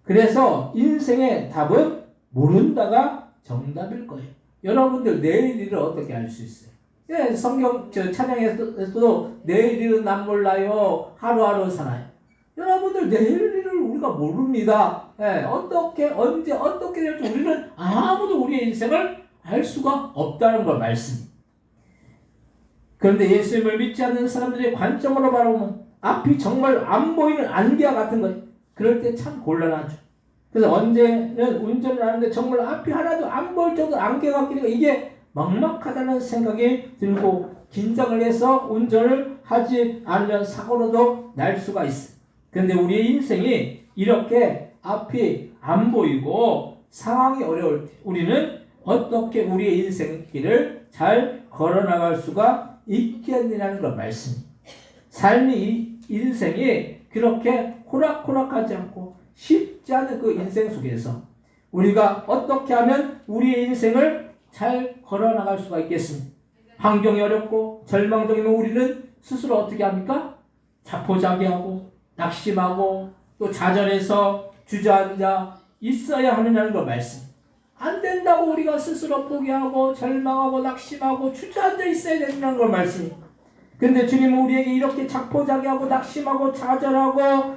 [SPEAKER 2] 그래서 인생의 답은 모른다가 정답일 거예요. 여러분들 내일 일을 어떻게 알 수 있어요? 성경 찬양에서도 내일 일은 난 몰라요. 하루하루 살아요. 여러분들 내일 일을 우리가 모릅니다. 어떻게 언제 어떻게 될지 우리는 아무도 우리의 인생을 알 수가 없다는 걸 말씀입니다. 그런데 예수님을 믿지 않는 사람들의 관점으로 바라보면 앞이 정말 안 보이는 안개와 같은 거예요. 그럴 때 참 곤란하죠. 그래서 언제는 운전을 하는데 정말 앞이 하나도 안 보일 정도로 안개가 끼니까 이게 막막하다는 생각이 들고 긴장을 해서 운전을 하지 않으면 사고로도 날 수가 있어요. 그런데 우리의 인생이 이렇게 앞이 안 보이고 상황이 어려울 때 우리는 어떻게 우리의 인생길을 잘 걸어나갈 수가 있겠느냐는 걸 말씀입니다. 삶이 인생이 그렇게 호락호락하지 않고 쉽지 않은 그 인생 속에서 우리가 어떻게 하면 우리의 인생을 잘 걸어나갈 수가 있겠습니까? 환경이 어렵고 절망적이면 우리는 스스로 어떻게 합니까? 자포자기하고 낙심하고 또 좌절해서 주저앉아 있어야 하느냐는 걸 말씀. 안 된다고 우리가 스스로 포기하고 절망하고 낙심하고 주저앉아 있어야 된다는 걸 말씀. 근데 주님은 우리에게 이렇게 자포자기하고 낙심하고 좌절하고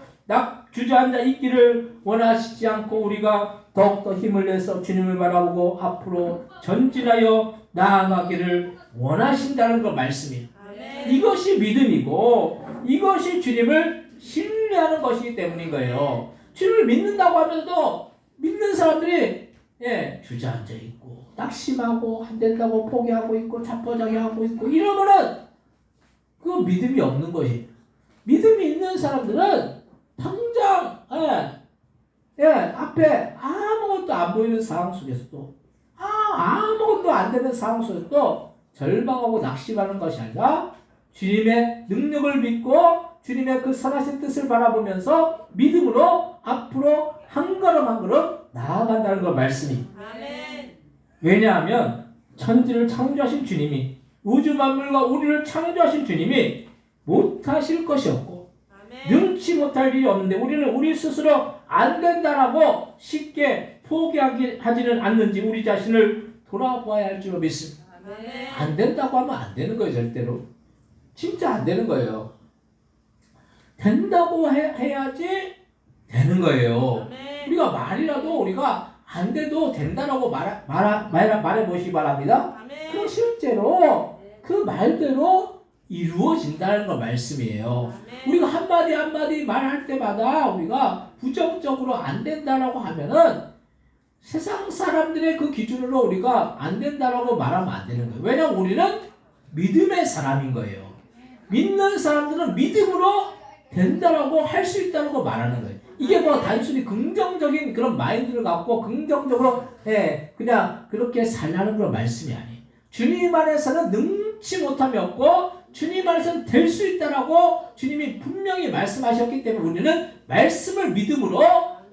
[SPEAKER 2] 주저앉아 있기를 원하시지 않고 우리가 더욱더 힘을 내서 주님을 바라보고 앞으로 전진하여 나아가기를 원하신다는 걸 말씀이에요. 이것이 믿음이고 이것이 주님을 신뢰하는 것이기 때문인 거예요. 주님을 믿는다고 하면서도 믿는 사람들이 주저앉아 있고 낙심하고 안 된다고 포기하고 있고 자포자기하고 있고 이러면은 그 믿음이 없는 것이에요. 믿음이 있는 사람들은 당장 앞에 아무것도 안 보이는 상황 속에서도 아무것도 안 되는 상황 속에서도 절망하고 낙심하는 것이 아니라 주님의 능력을 믿고 주님의 그 선하신 뜻을 바라보면서 믿음으로 앞으로 한 걸음 한 걸음 나아간다는 걸 말씀이.
[SPEAKER 4] 아멘.
[SPEAKER 2] 왜냐하면 천지를 창조하신 주님이 우주 만물과 우리를 창조하신 주님이 못하실 것이 없고
[SPEAKER 4] 아멘.
[SPEAKER 2] 능치 못할 일이 없는데 우리는 우리 스스로 안 된다라고 쉽게 포기하지는 않는지 우리 자신을 돌아봐야 할 줄로 믿습니다.
[SPEAKER 4] 아멘.
[SPEAKER 2] 안 된다고 하면 안 되는 거예요. 절대로. 진짜 안 되는 거예요. 된다고 해야지 되는 거예요.
[SPEAKER 4] 아멘.
[SPEAKER 2] 우리가 말이라도 우리가 안 돼도 된다라고 말해 보시기 바랍니다. 그럼
[SPEAKER 4] 아멘.
[SPEAKER 2] 실제로 그 말대로 이루어진다는 거 말씀이에요.
[SPEAKER 4] 아멘.
[SPEAKER 2] 우리가 한마디 한마디 말할 때마다 우리가 부정적으로 안 된다라고 하면은 세상 사람들의 그 기준으로 우리가 안 된다라고 말하면 안 되는 거예요. 왜냐하면 우리는 믿음의 사람인 거예요. 믿는 사람들은 믿음으로 된다라고 할 수 있다고 말하는 거예요. 이게 뭐 단순히 긍정적인 그런 마인드를 갖고 긍정적으로 그냥 그렇게 살라는 그런 말씀이 아니에요. 주님 안에서는 능치 못함이 없고 주님 안에서는 될 수 있다라고 주님이 분명히 말씀하셨기 때문에 우리는 말씀을 믿음으로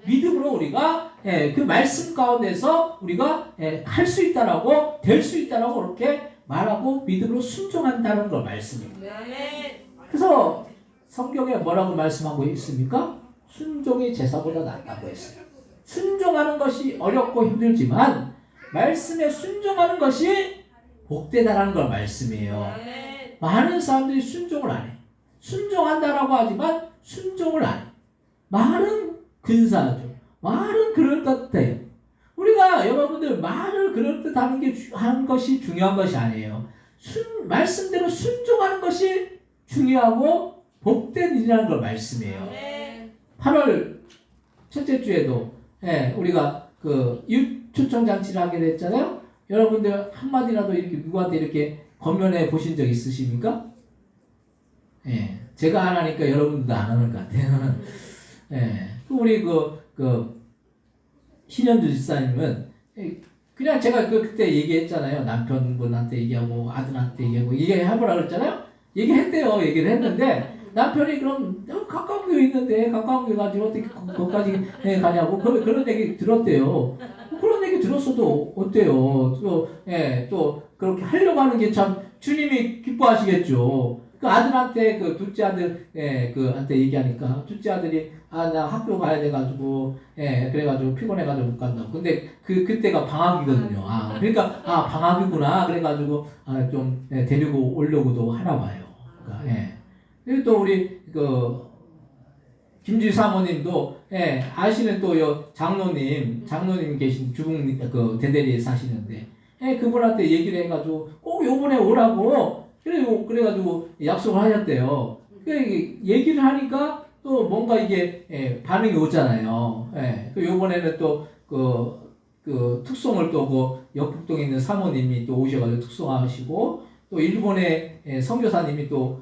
[SPEAKER 2] 우리가 그 말씀 가운데서 우리가 할 수 있다라고 될 수 있다라고 그렇게 말하고 믿음으로 순종한다는 걸 말씀입니다.
[SPEAKER 4] 아멘.
[SPEAKER 2] 그래서 성경에 뭐라고 말씀하고 있습니까? 순종이 제사보다 낫다고 했어요. 순종하는 것이 어렵고 힘들지만 말씀에 순종하는 것이 복되다라는 걸 말씀이에요.
[SPEAKER 4] 아멘.
[SPEAKER 2] 많은 사람들이 순종을 안 해. 순종한다라고 하지만 순종을 안 해. 말은 근사하죠. 말은 그럴듯해요. 우리가 여러분들 말을 그럴듯하는 게 하는 것이 중요한 것이 아니에요. 말씀대로 순종하는 것이 중요하고 복된 일이라는 걸 말씀이에요.
[SPEAKER 4] 아멘.
[SPEAKER 2] 8월 첫째 주에도 우리가 그 이웃 초청 잔치를 하게 됐잖아요. 여러분들 한마디라도 이렇게 누구한테 이렇게 건면해 보신 적 있으십니까? 제가 안 하니까 여러분들도 안 하는 것 같아요. 우리 신현주 집사님은 그냥 제가 그때 얘기했잖아요. 남편분한테 얘기하고 아들한테 얘기하고 얘기해보라 그랬잖아요. 얘기했대요. 얘기를 했는데 남편이 그럼 가까운 교회 있는데 가까운 교회 가지고 어떻게 거기까지 가냐고 그런 얘기 들었대요. 그런 얘기 들었어도 어때요? 또 그렇게 하려고 하는 게 참 주님이 기뻐하시겠죠. 그 아들한테 그 둘째 아들 그한테 얘기하니까 둘째 아들이 나 학교 가야 돼가지고 그래가지고 피곤해가지고 못 간다고. 근데 그때가 방학이거든요. 그러니까 방학이구나. 그래가지고 좀 데리고 오려고도 하나 봐요. 그러니까 그리고 또 우리 김지 사모님도 아시는 또 장로님 계신 주북 대대리에 사시는데 그분한테 얘기를 해가지고 꼭 요번에 오라고 그래가지고 약속을 하셨대요. 얘기를 하니까 또 뭔가 이게 반응이 오잖아요. 요번에는 또 그 특송을 또 역북동에 있는 사모님이 또 오셔가지고 특송하시고 또 일본의 선교사님이 또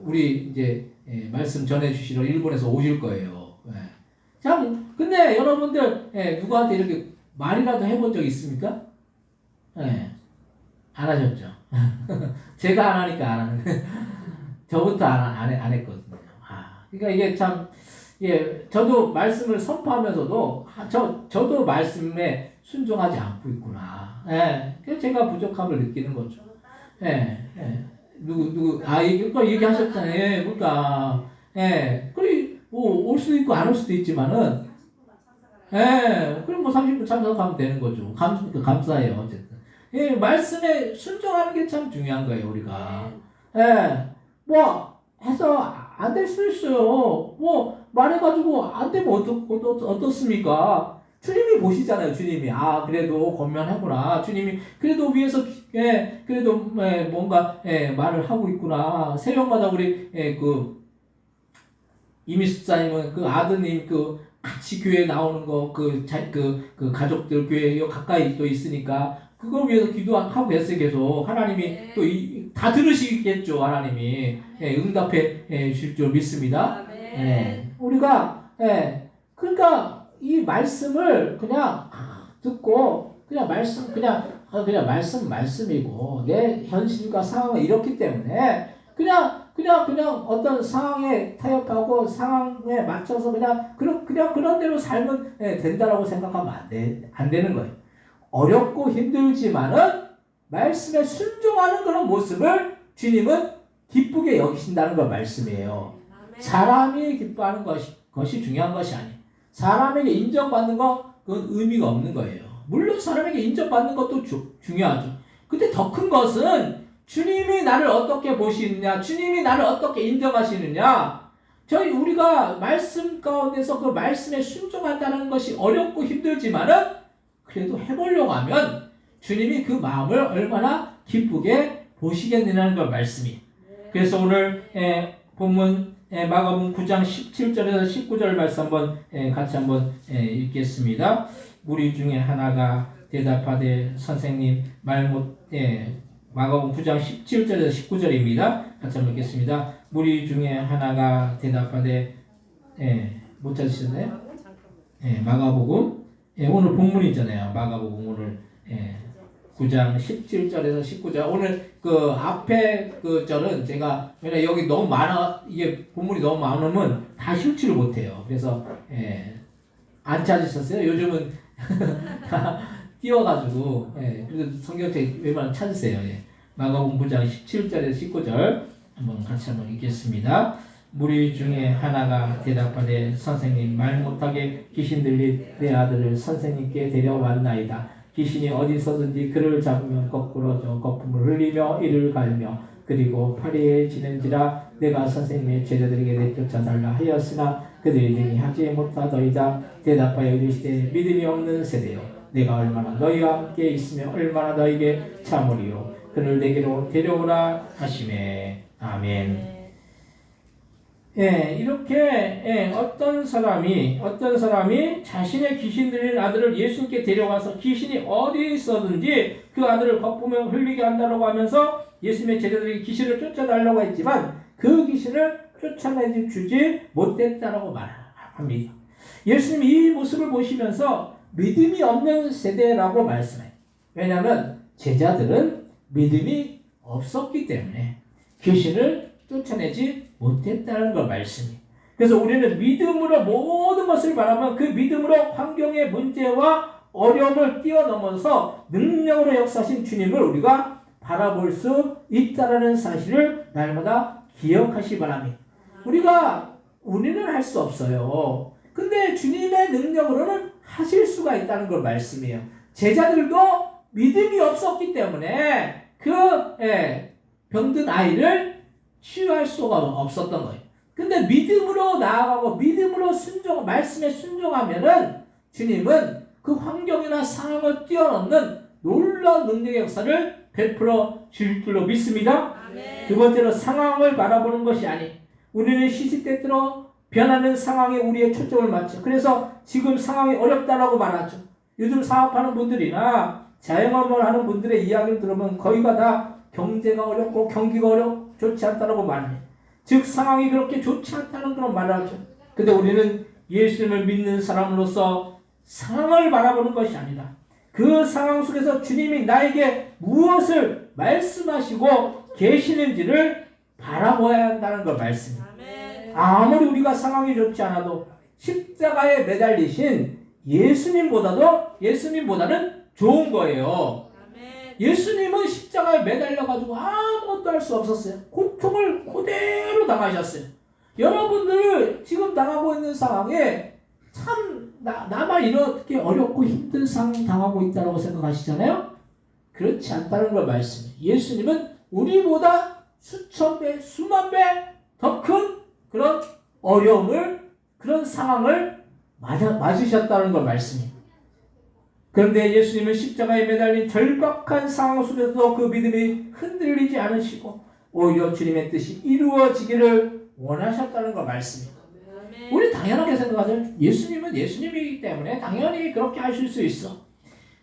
[SPEAKER 2] 우리 이제 말씀 전해주시러 일본에서 오실 거예요. 참 근데 여러분들 누구한테 이렇게 말이라도 해본 적 있습니까? 안 하셨죠. 제가 안 하니까 안 하는. 저부터 안 했거든요. 그러니까 이게 참 저도 말씀을 선포하면서도 저도 말씀에 순종하지 않고 있구나. 그래서 제가 부족함을 느끼는 거죠. 누구 얘기하셨잖아요. 그러니까 그래 뭐 올 수도 있고 안 올 수도 있지만은 그럼 뭐 30분 참석하면 되는 거죠. 감사해요. 어쨌든 말씀에 순종하는 게 참 중요한 거예요. 우리가 뭐 해서 안 될 수 있어요. 뭐 말해가지고 안 되면 어떻습니까? 주님이 보시잖아요. 주님이 그래도 권면하구나. 주님이 그래도 위에서 그래도 뭔가 말을 하고 있구나. 새벽마다 우리 이미숙사님은 그 아드님 같이 교회 나오는 거 그 가족들 교회 가까이 또 있으니까 그걸 위해서 기도하고 계세요. 계속 하나님이 또 다 들으시겠죠. 하나님이 응답해 주실 줄 믿습니다. 우리가 그러니까 이 말씀을 그냥 듣고 그냥 말씀 그냥 그냥 말씀이고 내 현실과 상황은 이렇기 때문에 그냥 어떤 상황에 타협하고 상황에 맞춰서 그냥 그런 대로 살면 된다라고 생각하면 안 되는 거예요. 어렵고 힘들지만은 말씀에 순종하는 그런 모습을 주님은 기쁘게 여기신다는 걸 말씀이에요. 사람이 기뻐하는 것이 중요한 것이 아니에요. 사람에게 인정받는 거 그건 의미가 없는 거예요. 물론 사람에게 인정받는 것도 중요하죠. 근데 더 큰 것은 주님이 나를 어떻게 보시느냐, 주님이 나를 어떻게 인정하시느냐. 우리가 말씀 가운데서 그 말씀에 순종한다는 것이 어렵고 힘들지만은 그래도 해보려고 하면 주님이 그 마음을 얼마나 기쁘게 보시겠느냐는 걸 말씀이. 그래서 오늘 본문 마가복음 9장 17절에서 19절 말씀 한번 같이 한번 읽겠습니다. 무리 중에 하나가 대답하되 선생님 마가복음 9장 17절에서 19절입니다. 같이 한번 읽겠습니다. 무리 중에 하나가 대답하되 못 찾으셨나요? 마가복음 오늘 본문이잖아요. 마가복음 오늘 9장 17절에서 19절. 오늘 그 앞에 그 절은 제가 왜냐 여기 너무 많아 이게 본문이 너무 많으면 다 실추를 못해요. 그래서 안 찾으셨어요? 요즘은 다 띄워가지고 그래도 성경책 웬만하면 찾으세요. 마가복음 9장 17절에서 19절 한번 같이 한번 읽겠습니다. 무리 중에 하나가 대답하되 선생님 말 못하게 귀신 들린 내 아들을 선생님께 데려왔나이다. 귀신이 어디서든지 그를 잡으면 거꾸로 저 거품을 흘리며 이를 갈며 그리고 파리에 지는지라 내가 선생님의 제자들에게 내쫓아달라 하였으나 그들이 능히 하지 못하더이다. 대답하여 이르시되 믿음이 없는 세대여 내가 얼마나 너희와 함께 있으며 얼마나 너희에게 참으리요. 그를 내게로 데려오라 하시매. 아멘. 이렇게 어떤 사람이 자신의 귀신 들린 아들을 예수님께 데려가서 귀신이 어디에 있었든지 그 아들을 거품에 흘리게 한다고 하면서 예수님의 제자들이 귀신을 쫓아달라고 했지만 그 귀신을 쫓아내지 주지 못했다라고 말합니다. 예수님이 이 모습을 보시면서 믿음이 없는 세대라고 말씀해요. 왜냐하면 제자들은 믿음이 없었기 때문에 귀신을 쫓아내지 못했다는 걸 말씀이에요. 그래서 우리는 믿음으로 모든 것을 바라면 그 믿음으로 환경의 문제와 어려움을 뛰어넘어서 능력으로 역사하신 주님을 우리가 바라볼 수 있다는 사실을 날마다 기억하시 바랍니다. 우리는 할 수 없어요. 근데 주님의 능력으로는 하실 수가 있다는 걸 말씀이에요. 제자들도 믿음이 없었기 때문에 그 병든 아이를 치유할 수가 없었던 거예요. 근데 믿음으로 나아가고 믿음으로 말씀에 순종하면은 주님은 그 환경이나 상황을 뛰어넘는 놀라운 능력의 역사를 베풀어 줄 줄로 믿습니다.
[SPEAKER 4] 아멘.
[SPEAKER 2] 두 번째로 상황을 바라보는 것이 아니 우리는 시시때때로 변하는 상황에 우리의 초점을 맞춰. 그래서 지금 상황이 어렵다라고 말하죠. 요즘 사업하는 분들이나 자영업을 하는 분들의 이야기를 들으면 거의가 다 경제가 어렵고 경기가 좋지 않다라고 말해요. 즉 상황이 그렇게 좋지 않다는 그런 말을 하죠. 근데 우리는 예수님을 믿는 사람으로서 상황을 바라보는 것이 아니다. 그 상황 속에서 주님이 나에게 무엇을 말씀하시고 계시는지를 바라보아야 한다는 걸 말씀입니다. 아무리 우리가 상황이 좋지 않아도 십자가에 매달리신 예수님보다는 좋은 거예요. 예수님은 십자가에 매달려가지고 아무것도 할 수 없었어요. 고통을 그대로 당하셨어요. 여러분들 지금 당하고 있는 상황에 참 나만 이렇게 어렵고 힘든 상황 당하고 있다고 생각하시잖아요. 그렇지 않다는 걸 말씀해요. 예수님은 우리보다 수천 배, 수만 배 더 큰 그런 어려움을, 그런 상황을 맞으셨다는 걸 말씀해요. 그런데 예수님은 십자가에 매달린 절박한 상황 속에서도 그 믿음이 흔들리지 않으시고 오히려 주님의 뜻이 이루어지기를 원하셨다는 걸 말씀입니다. 우리 당연하게 생각하죠. 예수님은 예수님이기 때문에 당연히 그렇게 하실 수 있어.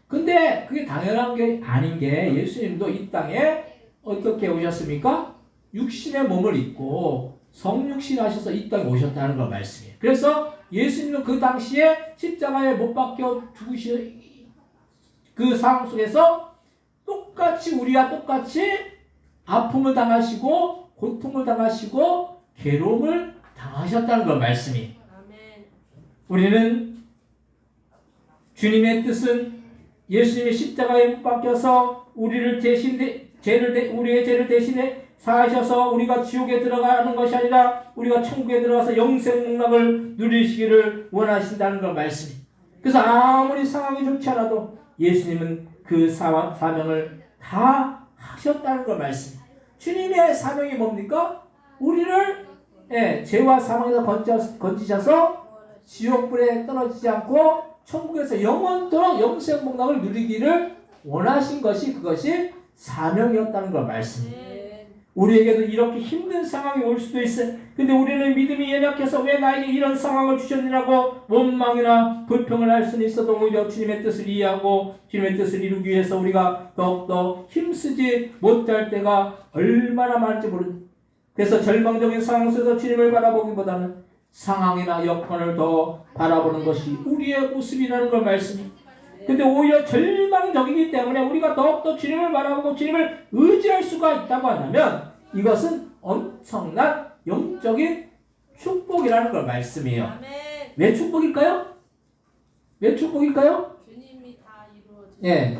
[SPEAKER 2] 근데 그게 당연한 게 아닌 게 예수님도 이 땅에 어떻게 오셨습니까? 육신의 몸을 입고 성육신 하셔서 이 땅에 오셨다는 걸 말씀이에요. 그래서 예수님은 그 당시에 십자가에 못 박혀 죽으신 그 상황 속에서 똑같이 우리와 똑같이 아픔을 당하시고 고통을 당하시고 괴로움을 당하셨다는 걸 말씀이.
[SPEAKER 4] 아멘.
[SPEAKER 2] 우리는 주님의 뜻은 예수님의 십자가에 못 박혀서 우리의 죄를 대신해 사하셔서 우리가 지옥에 들어가는 것이 아니라 우리가 천국에 들어가서 영생 목락을 누리시기를 원하신다는 걸 말씀이. 그래서 아무리 상황이 좋지 않아도 예수님은 그 사명을 다 하셨다는 걸 말씀. 주님의 사명이 뭡니까? 우리를 죄와 사망에서 건지셔서 지옥불에 떨어지지 않고 천국에서 영원토록 영생 목락을 누리기를 원하신 것이 그것이 사명이었다는 걸 말씀. 우리에게도 이렇게 힘든 상황이 올 수도 있어요. 근데 우리는 믿음이 연약해서 왜 나에게 이런 상황을 주셨느냐고 원망이나 불평을 할 수는 있어도 오히려 주님의 뜻을 이해하고 주님의 뜻을 이루기 위해서 우리가 더욱더 힘쓰지 못할 때가 얼마나 많은지 모릅니다. 그래서 절망적인 상황 속에서 주님을 바라보기보다는 상황이나 여건을 더 바라보는 것이 우리의 모습이라는 걸 말씀입니다. 근데 오히려 절망적이기 때문에 우리가 더욱더 주님을 바라보고 주님을 의지할 수가 있다고 한다면 이것은 엄청난 영적인 축복이라는 걸 말씀이에요.
[SPEAKER 4] 아멘.
[SPEAKER 2] 왜 축복일까요? 왜 축복일까요?
[SPEAKER 4] 주님이 다 이루어져.
[SPEAKER 2] 예,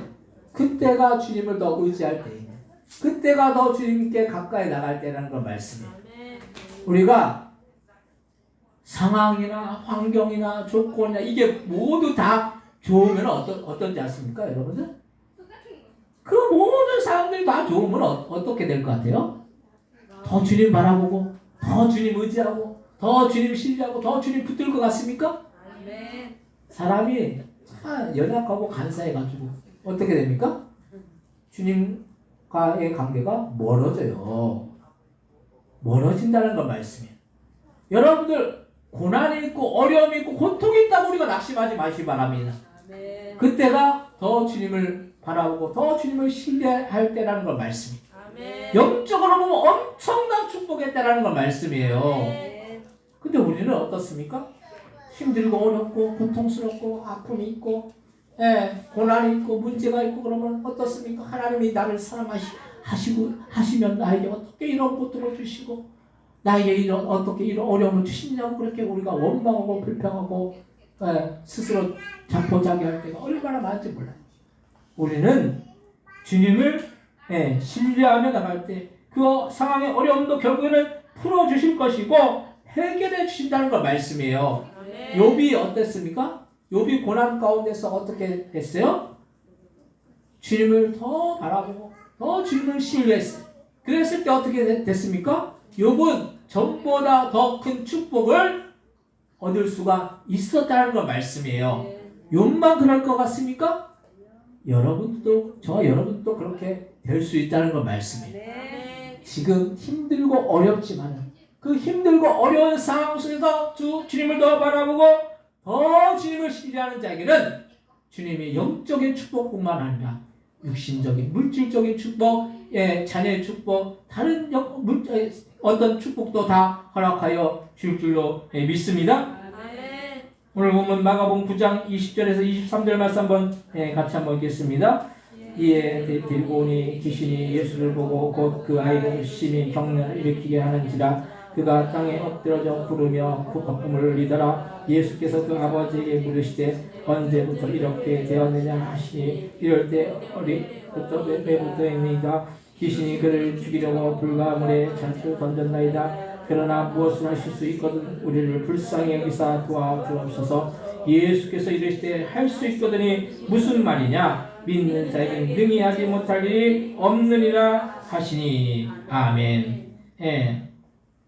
[SPEAKER 2] 그때가 주님을 더 의지할 때입니다. 그때가 더 주님께 가까이 나갈 때라는 걸 말씀이에요.
[SPEAKER 4] 아멘.
[SPEAKER 2] 우리가 상황이나 환경이나 조건이나 이게 모두 다 좋으면 어떤지 아십니까, 여러분들? 그 모든 사람들이 다 좋으면 어떻게 될 것 같아요? 더 주님 바라보고, 더 주님 의지하고, 더 주님 신뢰하고, 더 주님 붙들 것 같습니까?
[SPEAKER 4] 아멘.
[SPEAKER 2] 사람이 참 연약하고 간사해가지고 어떻게 됩니까? 주님과의 관계가 멀어져요. 멀어진다는 건 말씀이에요. 여러분들 고난이 있고 어려움이 있고 고통이 있다고 우리가 낙심하지 마시기 바랍니다.
[SPEAKER 4] 아멘.
[SPEAKER 2] 그때가 더 주님을 바라보고 더 주님을 신뢰할 때라는 걸 말씀이에요.
[SPEAKER 4] 아멘.
[SPEAKER 2] 영적으로 보면 엄청난 축복의 때라는 걸 말씀이에요.
[SPEAKER 4] 아멘.
[SPEAKER 2] 근데 우리는 어떻습니까? 힘들고 어렵고 고통스럽고 아픔이 있고 고난이 있고 문제가 있고 그러면 어떻습니까? 하나님이 나를 사랑하시면 나에게 어떻게 이런 고통을 주시고 나에게 어떻게 이런 어려움을 주시냐고 그렇게 우리가 원망하고 불평하고 스스로 자포자기할 때가 얼마나 많은지 몰라요. 우리는 주님을 신뢰하며 나갈 때 그 상황의 어려움도 결국에는 풀어주실 것이고 해결해 주신다는 걸 말씀이에요.
[SPEAKER 4] 아멘.
[SPEAKER 2] 욥이 어땠습니까? 욥이 고난 가운데서 어떻게 됐어요? 주님을 더 바라보고 더 주님을 신뢰했어요. 그랬을 때 어떻게 됐습니까? 욥은 전보다 더 큰 축복을 얻을 수가 있었다는 걸 말씀이에요. 욥만 그럴 것 같습니까? 여러분도 저와 여러분도 그렇게 될 수 있다는 걸 말씀이에요.
[SPEAKER 4] 아멘.
[SPEAKER 2] 지금 힘들고 어렵지만 그 힘들고 어려운 상황 속에서 주님을 더 바라보고 더 주님을 신뢰하는 자에게는 주님의 영적인 축복뿐만 아니라 육신적인 물질적인 축복, 자녀의 축복, 다른 어떤 축복도 다 허락하여 줄 줄로 믿습니다.
[SPEAKER 4] 아멘.
[SPEAKER 2] 오늘 보면 마가복음 9장 20절에서 23절 말씀 한번 같이 한번 읽겠습니다. 이에 데리고 오니 귀신이 예수를 보고 곧 그 아이를 심히 경련을 일으키게 하는지라 그가 땅에 엎드러져 부르며 그 거품을 흘리더라. 예수께서 그 아버지에게 물으시되 언제부터 이렇게 되었느냐 하시니 이럴 때 어리부터 왜부터입니까? 귀신이 그를 죽이려고 불과 물에 잔뜩 던졌나이다. 그러나 무엇을 하실 수 있거든 우리를 불쌍히 여기사 도와주옵소서. 예수께서 이르시되 할 수 있거든이 무슨 말이냐? 믿는 자에게 능히 하지 못할 일이 없느니라 하시니. 아멘.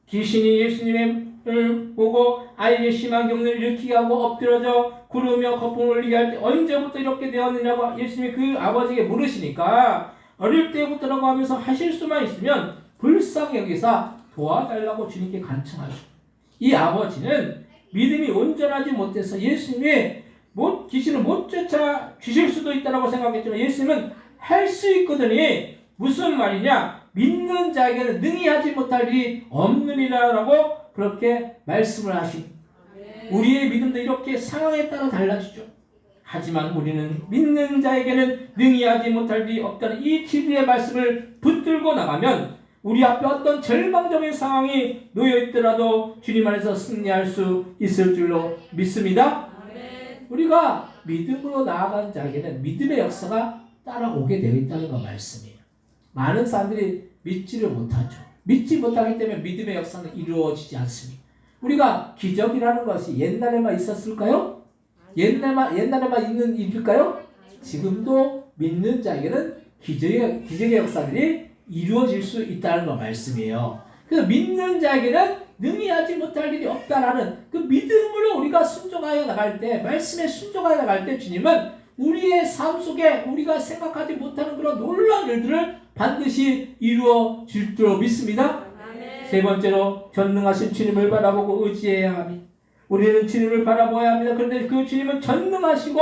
[SPEAKER 2] 귀신이 예수님을 보고 아이에게 심한 경련을 일으키게 하고 엎드려져 구르며 거품을 흘리게 할 때 언제부터 이렇게 되었느냐고 예수님이 그 아버지에게 물으시니까 어릴 때부터라고 하면서 하실 수만 있으면 불쌍히 여기사 도와달라고 주님께 간청하시고, 이 아버지는 믿음이 온전하지 못해서 예수님이 귀신을 못 쫓아 주실 수도 있다고 생각했지만 예수님은 할 수 있거든요. 무슨 말이냐? 믿는 자에게는 능히 하지 못할 일이 없느니라라고 그렇게 말씀을 하신. 우리의 믿음도 이렇게 상황에 따라 달라지죠. 하지만 우리는 믿는 자에게는 능히 하지 못할 일이 없다는 이 진리의 말씀을 붙들고 나가면 우리 앞에 어떤 절망적인 상황이 놓여있더라도 주님 안에서 승리할 수 있을 줄로 믿습니다. 우리가 믿음으로 나아간 자에게는 믿음의 역사가 따라오게 되어 있다는 거 말씀이에요. 많은 사람들이 믿지를 못하죠. 믿지 못하기 때문에 믿음의 역사는 이루어지지 않습니다. 우리가 기적이라는 것이 옛날에만 있었을까요? 옛날에만 있는 일일까요? 지금도 믿는 자에게는 기적의 역사들이 이루어질 수 있다는 거 말씀이에요. 그래서 믿는 자에게는 능히 하지 못할 일이 없다라는 그 믿음으로 우리가 순종하여 나갈 때, 말씀에 순종하여 나갈 때 주님은 우리의 삶 속에 우리가 생각하지 못하는 그런 놀라운 일들을 반드시 이루어 줄 줄 믿습니다. 세 번째로 전능하신 주님을 바라보고 의지해야 합니다. 우리는 주님을 바라봐야 합니다. 그런데 그 주님은 전능하시고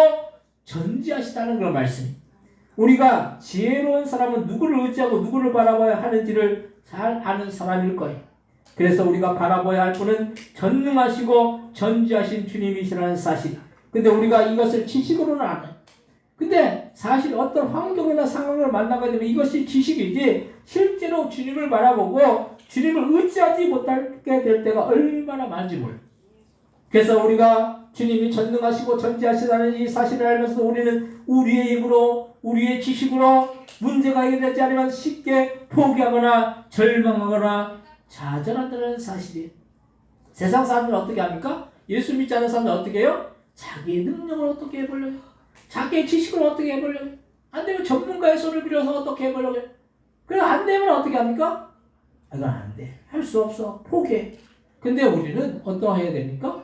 [SPEAKER 2] 전지하시다는 그런 말씀입니다. 우리가 지혜로운 사람은 누구를 의지하고 누구를 바라봐야 하는지를 잘 아는 사람일 거예요. 그래서 우리가 바라봐야 할 분은 전능하시고 전지하신 주님이시라는 사실. 근데 우리가 이것을 지식으로는 알아요. 근데 사실 어떤 환경이나 상황을 만나게 되면 이것이 지식이지 실제로 주님을 바라보고 주님을 의지하지 못하게 될 때가 얼마나 많은지 몰라요. 그래서 우리가 주님이 전능하시고 전지하시다는 이 사실을 알면서 우리는 우리의 힘으로 우리의 지식으로 문제가 해결되지 않으면 쉽게 포기하거나 절망하거나 좌절한다는 사실이에요. 세상 사람들은 어떻게 합니까? 예수 믿지 않는 사람들은 어떻게 해요? 자기의 능력을 어떻게 해보려고 해요? 자기의 지식을 어떻게 해보려고 해요? 안 되면 전문가의 손을 빌어서 어떻게 해보려고 해요? 그래 안 되면 어떻게 합니까? 이건 안 돼. 할 수 없어. 포기해. 근데 우리는 어떠해야 됩니까?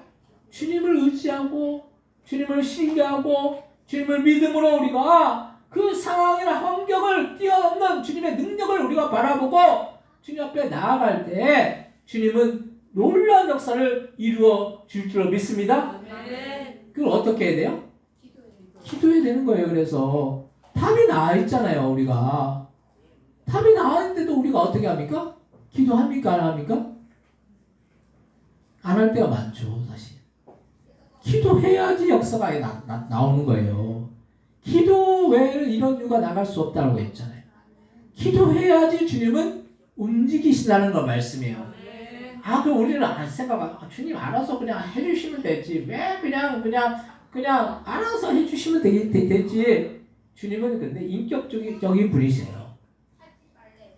[SPEAKER 2] 주님을 의지하고 주님을 신뢰하고 주님을 믿음으로 우리가 그 상황이나 환경을 뛰어넘는 주님의 능력을 우리가 바라보고 주님 앞에 나아갈 때 주님은 놀라운 역사를 이루어 줄 줄 믿습니다. 그걸 어떻게 해야 돼요? 기도해야 되는 거예요. 그래서 답이 나와 있잖아요. 우리가 답이 나와 있는데도 우리가 어떻게 합니까? 기도합니까? 안 합니까? 안 할 때가 많죠. 사실 기도해야지 역사가 나오는 거예요. 기도 외에는 이런 이유가 나갈 수 없다고 했잖아요. 기도해야지 주님은 움직이신다는 거 말씀이에요. 그럼 우리는 안 생각하고 주님 알아서 그냥 해주시면 되지. 왜 그냥 알아서 해주시면 되지. 주님은 근데 인격적인 분이세요.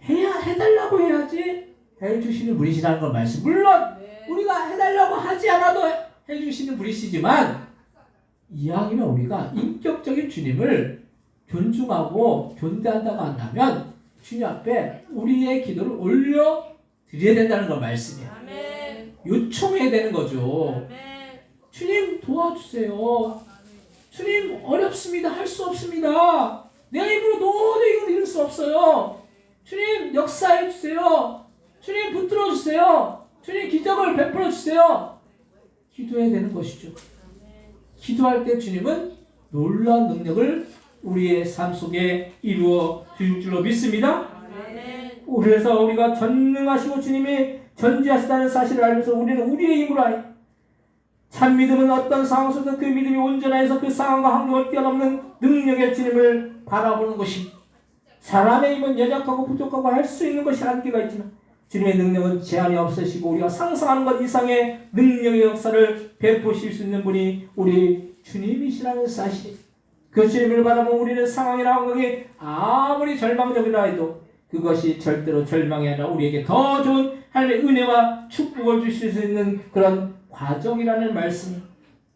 [SPEAKER 2] 해달라고 해야지 해주시는 분이시라는 걸 말씀. 물론 우리가 해달라고 하지 않아도 해주시는 분이시지만 이왕이면 우리가 인격적인 주님을 존중하고 존대한다고 한다면 주님 앞에 우리의 기도를 올려 드려야 된다는 걸 말씀이에요. 요청해야 되는 거죠. 주님 도와주세요. 주님 어렵습니다. 할 수 없습니다. 내 힘으로 도저히 이걸 이룰 수 없어요. 주님 역사해 주세요. 주님 붙들어 주세요. 주님 기적을 베풀어 주세요. 기도해야 되는 것이죠. 기도할 때 주님은 놀라운 능력을 우리의 삶 속에 이루어 줄 줄로 믿습니다. 그래서 우리가 전능하시고 주님이 전지하시다는 사실을 알면서 우리는 우리의 힘으로 하여 참 믿음은 어떤 상황 속에서 그 믿음이 온전하여서 그 상황과 환경을 뛰어넘는 능력의 주님을 바라보는 것입니다. 사람의 힘은 연약하고 부족하고 할 수 있는 것이 한계가 있지만 주님의 능력은 제한이 없으시고 우리가 상상하는 것 이상의 능력의 역사를 베푸실 수 있는 분이 우리 주님이시라는 사실. 그 주님을 바라보면 우리는 상황이나 환경이 아무리 절망적이라 해도 그것이 절대로 절망이 아니라 우리에게 더 좋은 하나님의 은혜와 축복을 주실 수 있는 그런 과정이라는 말씀입니다.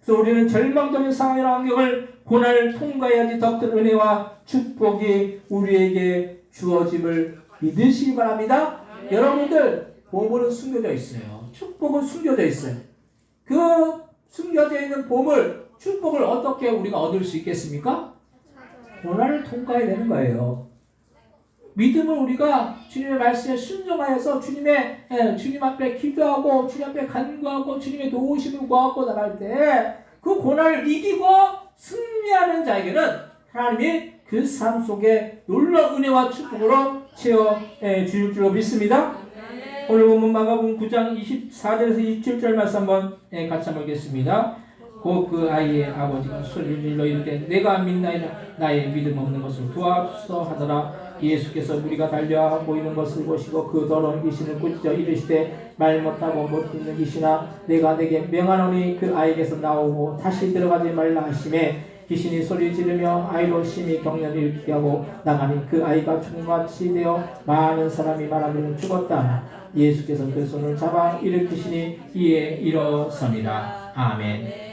[SPEAKER 2] 그래서 우리는 절망적인 상황이나 환경을 고난을 통과해야지 더 큰 은혜와 축복이 우리에게 주어짐을 믿으시기 바랍니다. 여러분들 보물은 숨겨져 있어요. 축복은 숨겨져 있어요. 그 숨겨져 있는 보물, 축복을 어떻게 우리가 얻을 수 있겠습니까? 고난을 통과해야 되는 거예요. 믿음을 우리가 주님의 말씀에 순종하여서 주님 앞에 기도하고 주님 앞에 간구하고 주님의 도우심을 구하고 나갈 때 그 고난을 이기고 승리하는 자에게는 하나님이 그 삶 속에 놀라운 은혜와 축복으로 채워 주실 줄로 믿습니다. 오늘 본문 마가복음 9장 24절에서 27절 말씀 한번 같이 한번 읽겠습니다. 그 아이의 아버지가 소리를 질러 이르되 내가 믿나이다 나의 믿음 없는 것을 도와주소 하더라. 예수께서 무리가 달려와 모이는 것을 보시고 그 더러운 귀신을 꾸짖어 이르시되 말 못하고 못 듣는 귀신아 내가 내게 명하노니 그 아이에게서 나오고 다시 들어가지 말라 하시매 귀신이 소리 지르며 아이로 심히 경련을 일으키게 하고 나가니 그 아이가 총같이 되어 많은 사람이 말하기를 죽었다. 예수께서 그 손을 잡아 일으키시니 이에 일어서니라. 아멘.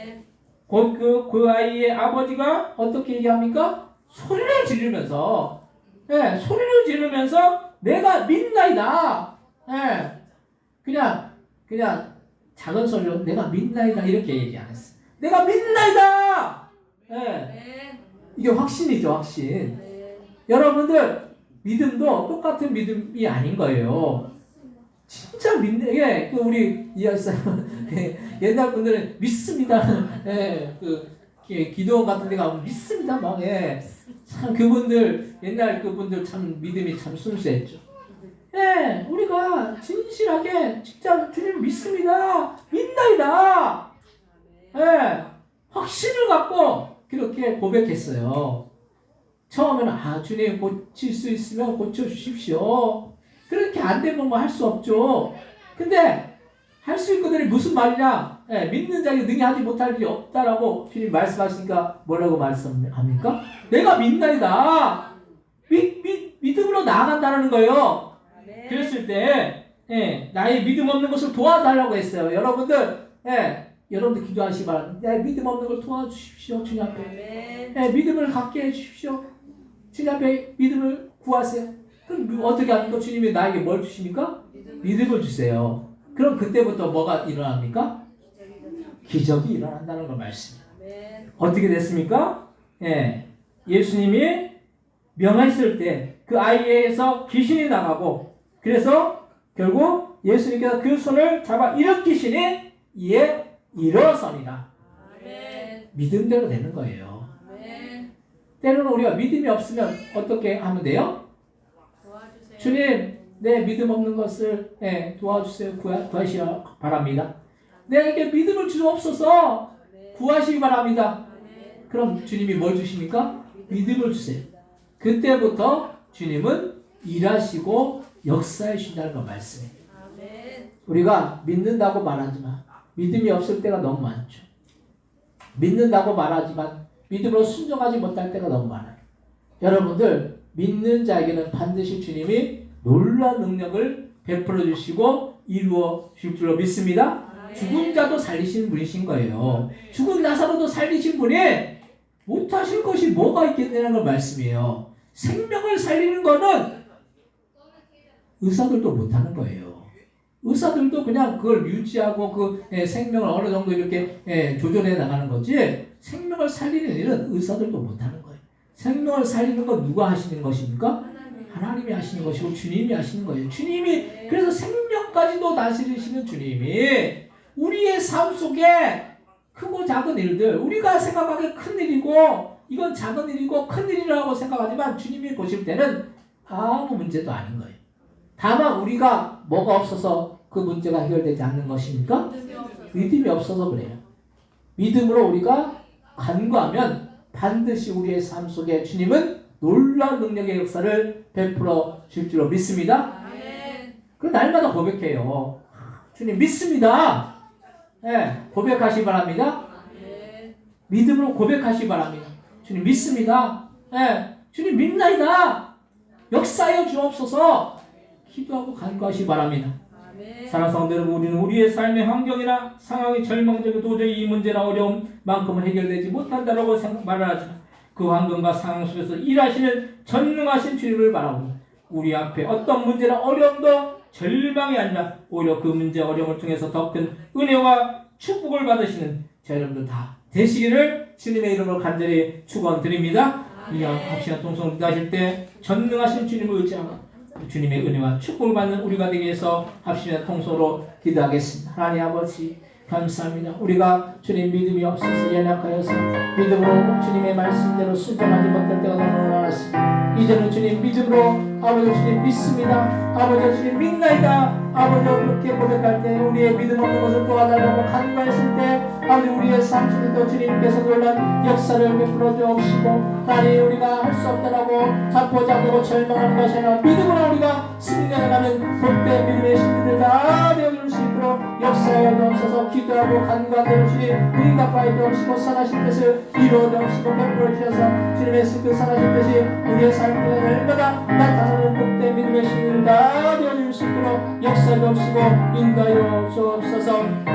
[SPEAKER 2] 그 아이의 아버지가 어떻게 얘기합니까? 소리를 지르면서 소리를 지르면서 내가 믿나이다. 그냥 작은 소리로 내가 믿나이다 이렇게 얘기 안 했어. 내가 믿나이다. 이게 확신이죠, 확신. 여러분들 믿음도 똑같은 믿음이 아닌 거예요. 진짜 믿는 게 우리 옛날 분들은 믿습니다. 기도원 같은 데 가면 믿습니다 막. 참 그분들 옛날 그분들 참 믿음이 참 순수했죠. 우리가 진실하게 진짜 주님 믿습니다. 믿나이다. 확신을 갖고 그렇게 고백했어요. 처음에는 주님 고칠 수 있으면 고쳐주십시오. 그렇게 안 되면 뭐 할 수 없죠. 근데 할 수 있거든요. 무슨 말이냐? 믿는 자에게 능히 하지 못할 일이 없다라고 주님 말씀하시니까 뭐라고 말씀합니까? 내가 믿나이다. 믿음으로 나아간다는 거예요. 그랬을 때 나의 믿음 없는 것을 도와달라고 했어요. 여러분들 여러분들 기도하시기 바랍니다. 내 믿음 없는 걸 도와주십시오. 주님 앞에 믿음을 갖게 해주십시오. 주님 앞에 믿음을 구하세요. 그럼 어떻게 합니까? 주님이 나에게 뭘 주십니까? 믿음을 주세요. 그럼 그때부터 뭐가 일어납니까? 기적이 일어난다는 걸 말씀입니다. 어떻게 됐습니까? 예수님이 명했을 때 그 아이에서 귀신이 나가고 그래서 결국 예수님께서 그 손을 잡아 일으키시니 이에 일어서니라. 믿음대로 되는 거예요. 때로는 우리가 믿음이 없으면 어떻게 하면 돼요? 주님, 내 믿음 없는 것을 도와주세요. 구하시기 바랍니다. 내게 믿음을 주옵소서 구하시기 바랍니다. 그럼 주님이 뭘 주십니까? 믿음을 주세요. 그때부터 주님은 일하시고 역사해 주신다는 거 말씀이에요. 우리가 믿는다고 말하지만 믿음이 없을 때가 너무 많죠. 믿는다고 말하지만 믿음으로 순종하지 못할 때가 너무 많아요. 여러분들 믿는 자에게는 반드시 주님이 놀라운 능력을 베풀어 주시고 이루어 줄 줄로 믿습니다. 죽은 자도 살리시는 분이신 거예요. 죽은 나사로도 살리신 분이 못하실 것이 뭐가 있겠냐는 걸 말씀이에요. 생명을 살리는 거는 의사들도 못하는 거예요. 의사들도 그냥 그걸 유지하고 그 생명을 어느 정도 이렇게 조절해 나가는 거지 생명을 살리는 일은 의사들도 못하는 거예요. 생명을 살리는 건 누가 하시는 것입니까? 하나님이 하시는 것이고 주님이 하시는 거예요. 주님이 그래서 생명까지도 다스리시는 주님이 우리의 삶 속에 크고 작은 일들 우리가 생각하기에 큰 일이고 이건 작은 일이고 큰 일이라고 생각하지만 주님이 보실 때는 아무 문제도 아닌 거예요. 다만 우리가 뭐가 없어서 그 문제가 해결되지 않는 것입니까? 믿음이 없어서 그래요. 믿음으로 우리가 간구하면 반드시 우리의 삶 속에 주님은 놀라운 능력의 역사를 베풀어 줄 줄로 믿습니다. 그 날마다 고백해요. 주님 믿습니다. 고백하시기 바랍니다. 믿음으로 고백하시기 바랍니다. 주님 믿습니다. 주님 믿나이다. 역사하여 주옵소서. 기도하고 간구하시기 바랍니다. 사랑하는 성도 여러분, 우리는 우리의 삶의 환경이나 상황이 절망적이고 도저히 이 문제나 어려움만큼은 해결되지 못한다라고 말을 하지만 그 환경과 상황 속에서 일하시는 전능하신 주님을 바라보고 우리 앞에 어떤 문제나 어려움도 절망이 아니라 오히려 그 문제 어려움을 통해서 더 큰 은혜와 축복을 받으시는 자 여러분들 다 되시기를 주님의 이름으로 간절히 축원드립니다. 이 합시나 통성을 기도하실 때 전능하신 주님을 의지하고 주님의 은혜와 축복을 받는 우리가 되기 위해서 합시나 통성으로 기도하겠습니다. 하나님 아버지 감사합니다. 우리가 주님 믿음이 없어서 연약하여서 믿음으로 주님의 말씀대로 순종하지 못할 때가 너무 많았습니다. 이제는 주님 믿음으로 아버지 주님 믿습니다. 아버지 주님 믿나이다. 아버지 그렇게 고백할 때 우리의 믿음 없는 것을 도와달라고 간구했을 때 아버지 우리의 삶 속에도 주님께서 놀란 역사를 베풀어 주옵시고 하나님 우리가 할 수 없다라고 자포자기고 절망하는 것이 아니라 믿음으로 우리가 승리하는 복된 믿음의 신들을 다 되어줄 수 있도록 역사에 주옵소서. 기도하고 간구하는 주님 응답하여 주옵시고 선하신 뜻을 이루어 주옵시고 베풀어 주셔서 주님의 그 선하신 뜻이 우리의 삶에 날마다 나타나는 복된 믿음의 신들을 다 되어줄 수 있도록 역사에 주옵시고 인도하여 주옵소서.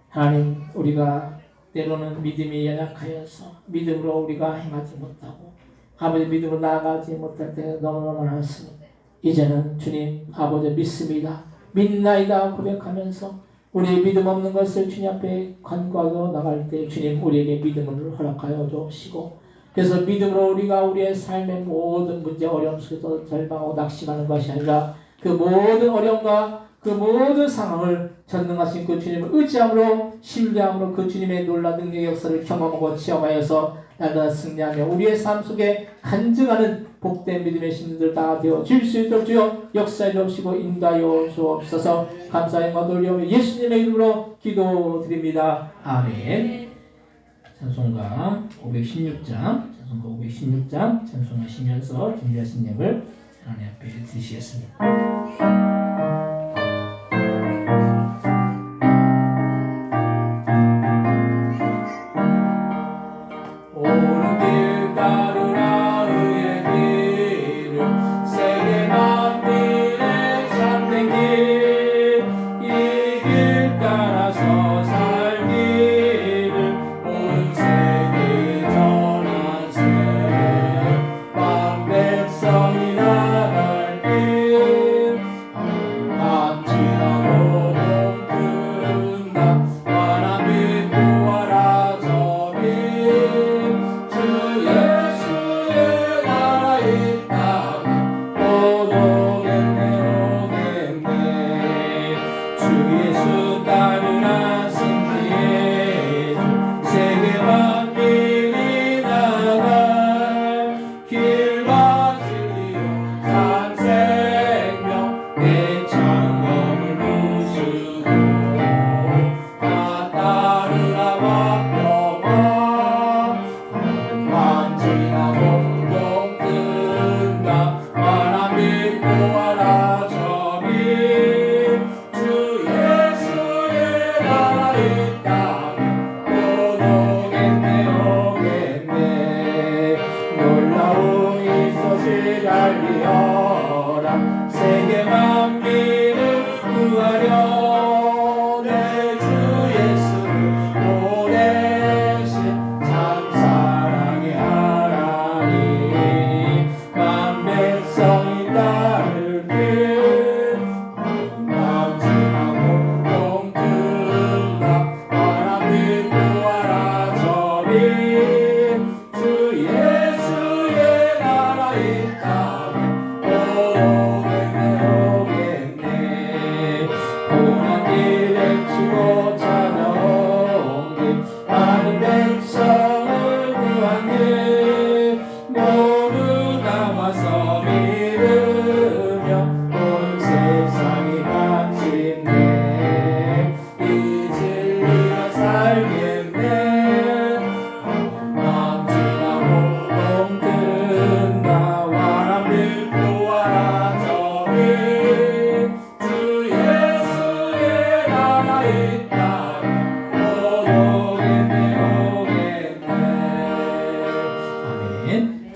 [SPEAKER 2] 하나님 우리가 때로는 믿음이 연약하여서 믿음으로 우리가 행하지 못하고 아버지 믿음으로 나아가지 못할 때가 너무너무 많습니다. 이제는 주님 아버지 믿습니다. 믿나이다 고백하면서 우리의 믿음 없는 것을 주님 앞에 간구하고 나갈 때 주님 우리에게 믿음을 허락하여 주옵시고 그래서 믿음으로 우리가 우리의 삶의 모든 문제 어려움 속에서 절망하고 낙심하는 것이 아니라 그 모든 어려움과 그 모든 상황을 전능하신 그 주님을 의지함으로 신뢰함으로 그 주님의 놀라운 능력의 역사를 경험하고 체험하여서 날마다 승리하며 우리의 삶 속에 간증하는 복된 믿음의 신들 다 되어 줄 수 있도록 주여 역사해 주옵시고 인도하여 주옵소서. 감사의 마음을 올리며 예수님의 이름으로 기도드립니다. 아멘. 찬송가 516장 찬송하시면서 준비하신 예물 하나님 앞에 드리시겠습니다.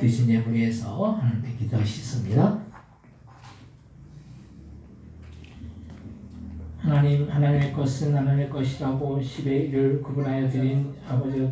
[SPEAKER 2] 드신 예물 위해서 하나님께 기도하시겠습니다. 하나님의 것은 하나님의 것이라고 10의 1을 구분하여 드린 아버지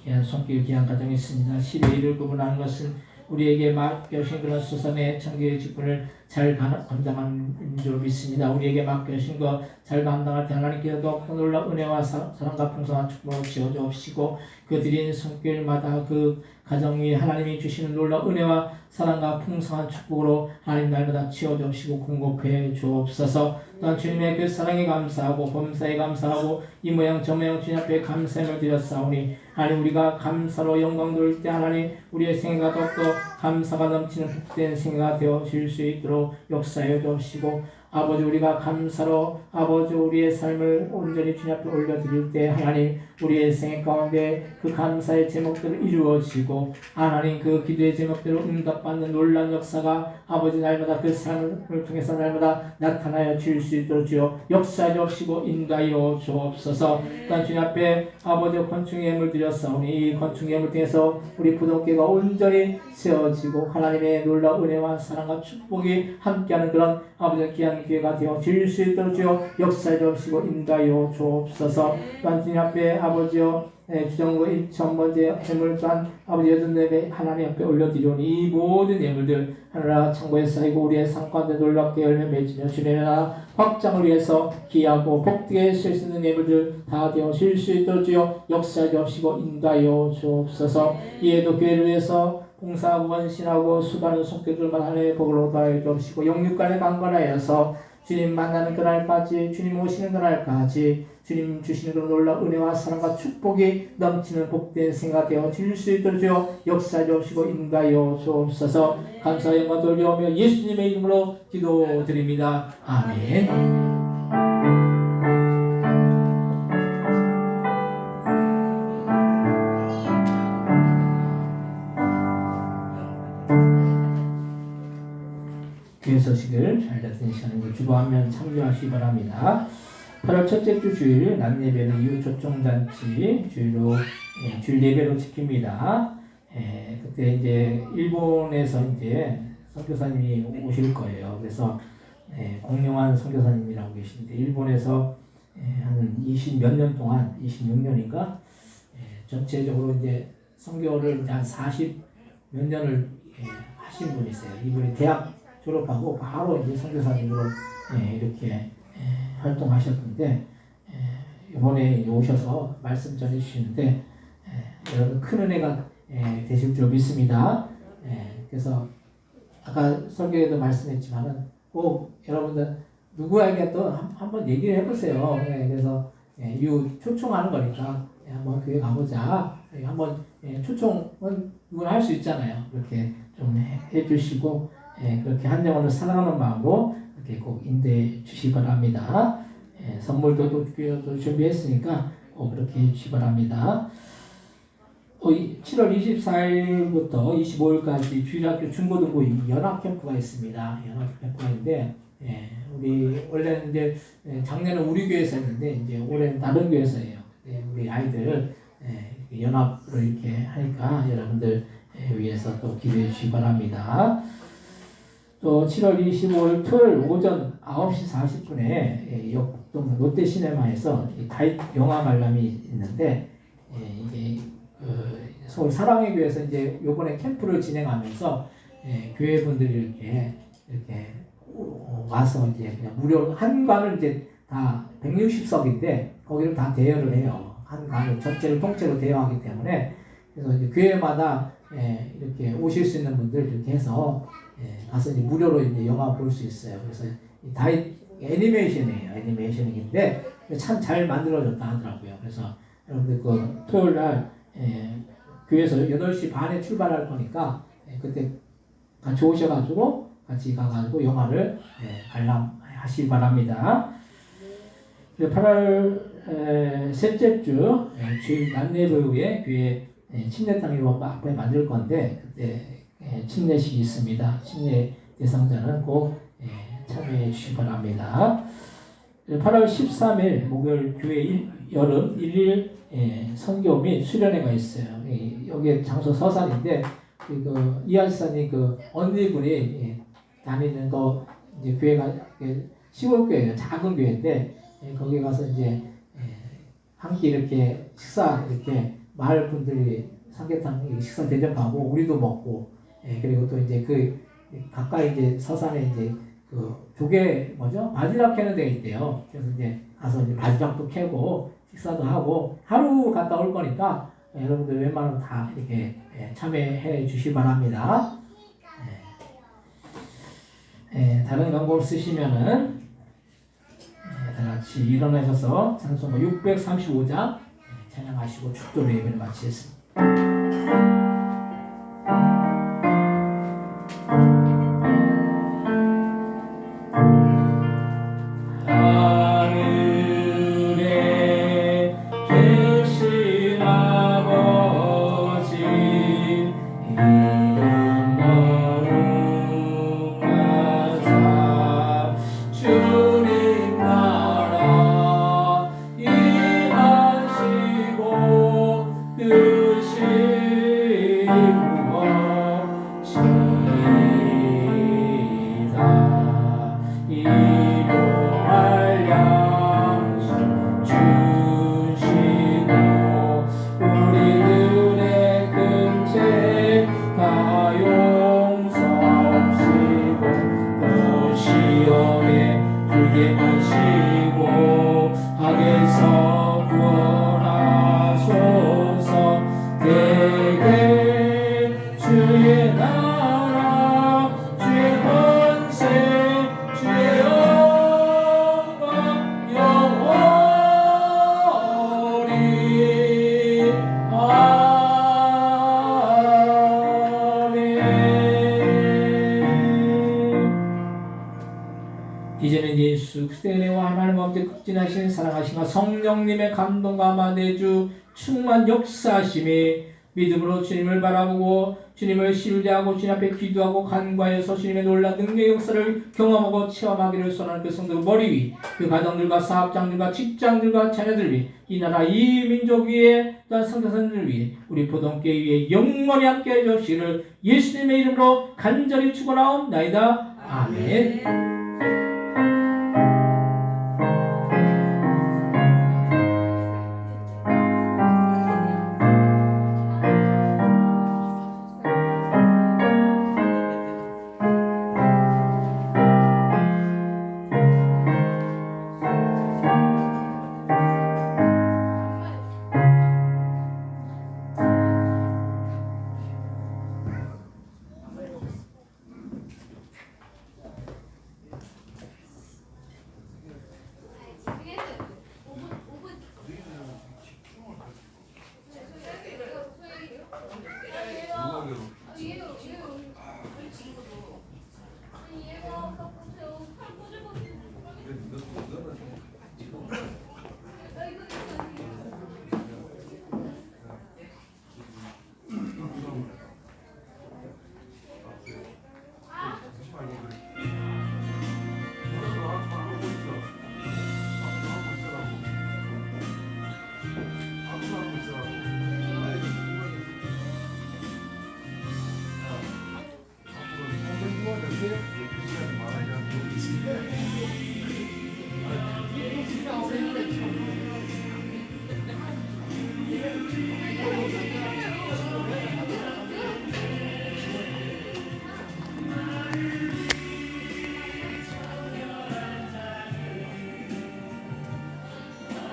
[SPEAKER 2] 귀한 손길 귀한 가정이 있습니다. 10의 1을 구분하는 것은 우리에게 맡겨신 그런 수선의 청기의 직분을 잘 감당하는 줄 믿습니다. 우리에게 맡겨신 것 잘 감당할 때 하나님께서도 놀라운 은혜와 사랑과 풍성한 축복을 지어주옵시고 그 드린 손길마다 그 가정 위에 하나님이 주시는 놀라운 은혜와 사랑과 풍성한 축복으로 하나님 날마다 지어주옵시고 공급해 주옵소서. 또한 주님의 그 사랑에 감사하고 범사에 감사하고 이 모양 저 모양 주님 앞에 감사함을 드렸사오니 하나님 우리가 감사로 영광 돌릴 때 하나님 우리의 생애가 더욱더 감사가 넘치는 복된 생애가 되어질 수 있도록 역사해 주옵시고 아버지 우리가 감사로 아버지 우리의 삶을 온전히 주님 앞에 올려드릴 때 하나님 우리의 생애 가운데 그 감사의 제목들을 이루어지고 하나님 그 기도의 제목대로 응답받는 놀라운 역사가 아버지 날마다 그 삶을 통해서 날마다 나타나여 줄 수 있도록 주여 역사 주옵시고 인도하여 주옵소서. 또한 주님 앞에 아버지 권충의 예물 드렸사오니 이 권충의 예물 통해서 우리 부동교가 온전히 세워지고 하나님의 놀라운 은혜와 사랑과 축복이 함께하는 그런 아버지 귀한 기회가 되어 줄 수 있도록 주여 역사 주옵시고 인도하여 주옵소서. 또한 주님 앞에 아버지여 주정부 1,000번째 예물 또한 아버지 여든 예배 하나님 앞에 올려드리오니 이 모든 예물들 하나님 창고에 쌓이고 우리의 삶 가운데 놀랍게 열매 맺으며 주님의 나라 확장을 위해서 귀하고 복되게 쓸 수 있는 예물들 다 되어 줄 수 있도록 주여 역사 주옵시고 인도하여 주옵소서. 이에도 교회를 위해서 봉사하고 헌신하고 수고하는 손길들만 하나님의 복을 얻어하여 주옵시고 영육간에 강건하여서 주님 만나는 그날까지 주님 오시는 그날까지 주님 주시는 그런 놀라운 은혜와 사랑과 축복이 넘치는 복된 생활 되어 줄 수 있도록 주여 역사 주옵시고 인도하여 주옵소서. 감사 영광 돌려오며 예수님의 이름으로 기도드립니다. 아멘. 교회 소식을 잘 듣는 시간에 주보하면 참조하시기 바랍니다. 8월 첫째 주 주일 낮 예배는 이후 초청잔치 주일로 주일 예배로 지킵니다. 그때 이제 일본에서 이제 선교사님이 오실 거예요. 그래서 공룡한 선교사님이라고 계시는데 일본에서 한 20 몇 년 동안 26년인가 전체적으로 이제 선교를 한 40 몇 년을 하신 분이세요. 이분이 대학 졸업하고 바로 이제 선교사님으로 이렇게 활동하셨는데 이번에 오셔서 말씀 전해주시는데 여러분 큰 은혜가 되실 줄 믿습니다. 그래서 아까 설교에도 말씀했지만은 꼭 여러분들 누구에게 또 한번 얘기를 해보세요. 그래서 초청하는 거니까 한번 교회 가보자. 한번 초청은 누구나 할 수 있잖아요. 그렇게 좀 해주시고 그렇게 한 영혼을 사랑하는 마음으로 이렇게 꼭 인도해 주시기 바랍니다. 선물도 또 준비했으니까 꼭 그렇게 해주시기 바랍니다. 7월 24일부터 25일까지 주일학교 중고등부 연합 캠프가 있습니다. 연합 캠프가 있는데 우리 원래는 이제 작년에 우리 교회에서 했는데 이제 올해는 다른 교회에서 해요. 우리 아이들 연합으로 이렇게 하니까 여러분들 위해서 또 기대해 주시기 바랍니다. 또 7월 25일 토요일 오전 9시 40분에 역동 롯데시네마에서 다윗 영화 관람이 있는데 이게 서울 사랑의 교회에서 이제 요번에 캠프를 진행하면서 교회 분들이 이렇게 와서 이제 그냥 무료 한 관을 이제 다 160석인데 거기를 다 대여를 해요. 한 관을 전체를 통째로 대여하기 때문에 그래서 이제 교회마다 이렇게 오실 수 있는 분들 이렇게 해서 가서 이제 무료로 이제 영화 볼 수 있어요. 그래서 다윗 애니메이션이에요. 애니메이션인데 참 잘 만들어졌다 하더라고요. 그래서 여러분들 그 토요일 날 교회에서 8시 반에 출발할 거니까 그때 같이 오셔가지고 같이 가가지고 영화를 관람하시기 바랍니다. 8월 셋째 주 주일 난예배 후에 교회 침례탕이 앞에 만들 건데 그때 침례식이 있습니다. 침례 대상자는 꼭 참여해 주시기 바랍니다. 8월 13일 목요일 교회 여름 1일 선교 및 수련회가 있어요. 여기 장소 서산인데 이하지사님 언니분이 다니는 거 이제 교회가 시골 교회예요. 작은 교회인데 거기 가서 이제 한 끼 이렇게 식사 이렇게 마을 분들이 삼계탕 식사 대접하고 우리도 먹고 그리고 또 이제 가까이 이제 서산에 이제 조개 바지락 캐는 데 있대요. 그래서 이제 가서 이제 바지락도 캐고 식사도 하고 하루 갔다 올 거니까 여러분들 웬만하면 다 이렇게 참여해 주시기 바랍니다. 다른 광고 쓰시면은 다 같이 일어나셔서 찬송가 635장 찬양하시고 축도로 예배를 마치겠습니다. 일용할 양식 주시고 우리들의 큰 죄 다 용서하시고 또 시험에 들게 하시고 악에서 구원하소서. 대개 주의 나라 주의 권세 주의 영광 영원히 아멘. 이제는 예수 그리스도의 은혜와 하나님 아버지 극진하신 사랑하심과 성령님의 감동과 마대주 충만 역사하심이 믿음으로 주님을 바라보고 주님을 신뢰하고 주님 앞에 기도하고 간과해서 주님의 놀라운 능력의 역사를 경험하고 체험하기를 소원하는 그 성도 머리 위, 그 가정들과 사업장들과 직장들과 자녀들 위, 이 나라 이 민족 위에 또한 성도선들 위에 우리 보동교회 위에 영원히 함께 해주시기를 예수님의 이름으로 간절히 축원하옵나이다. 아멘.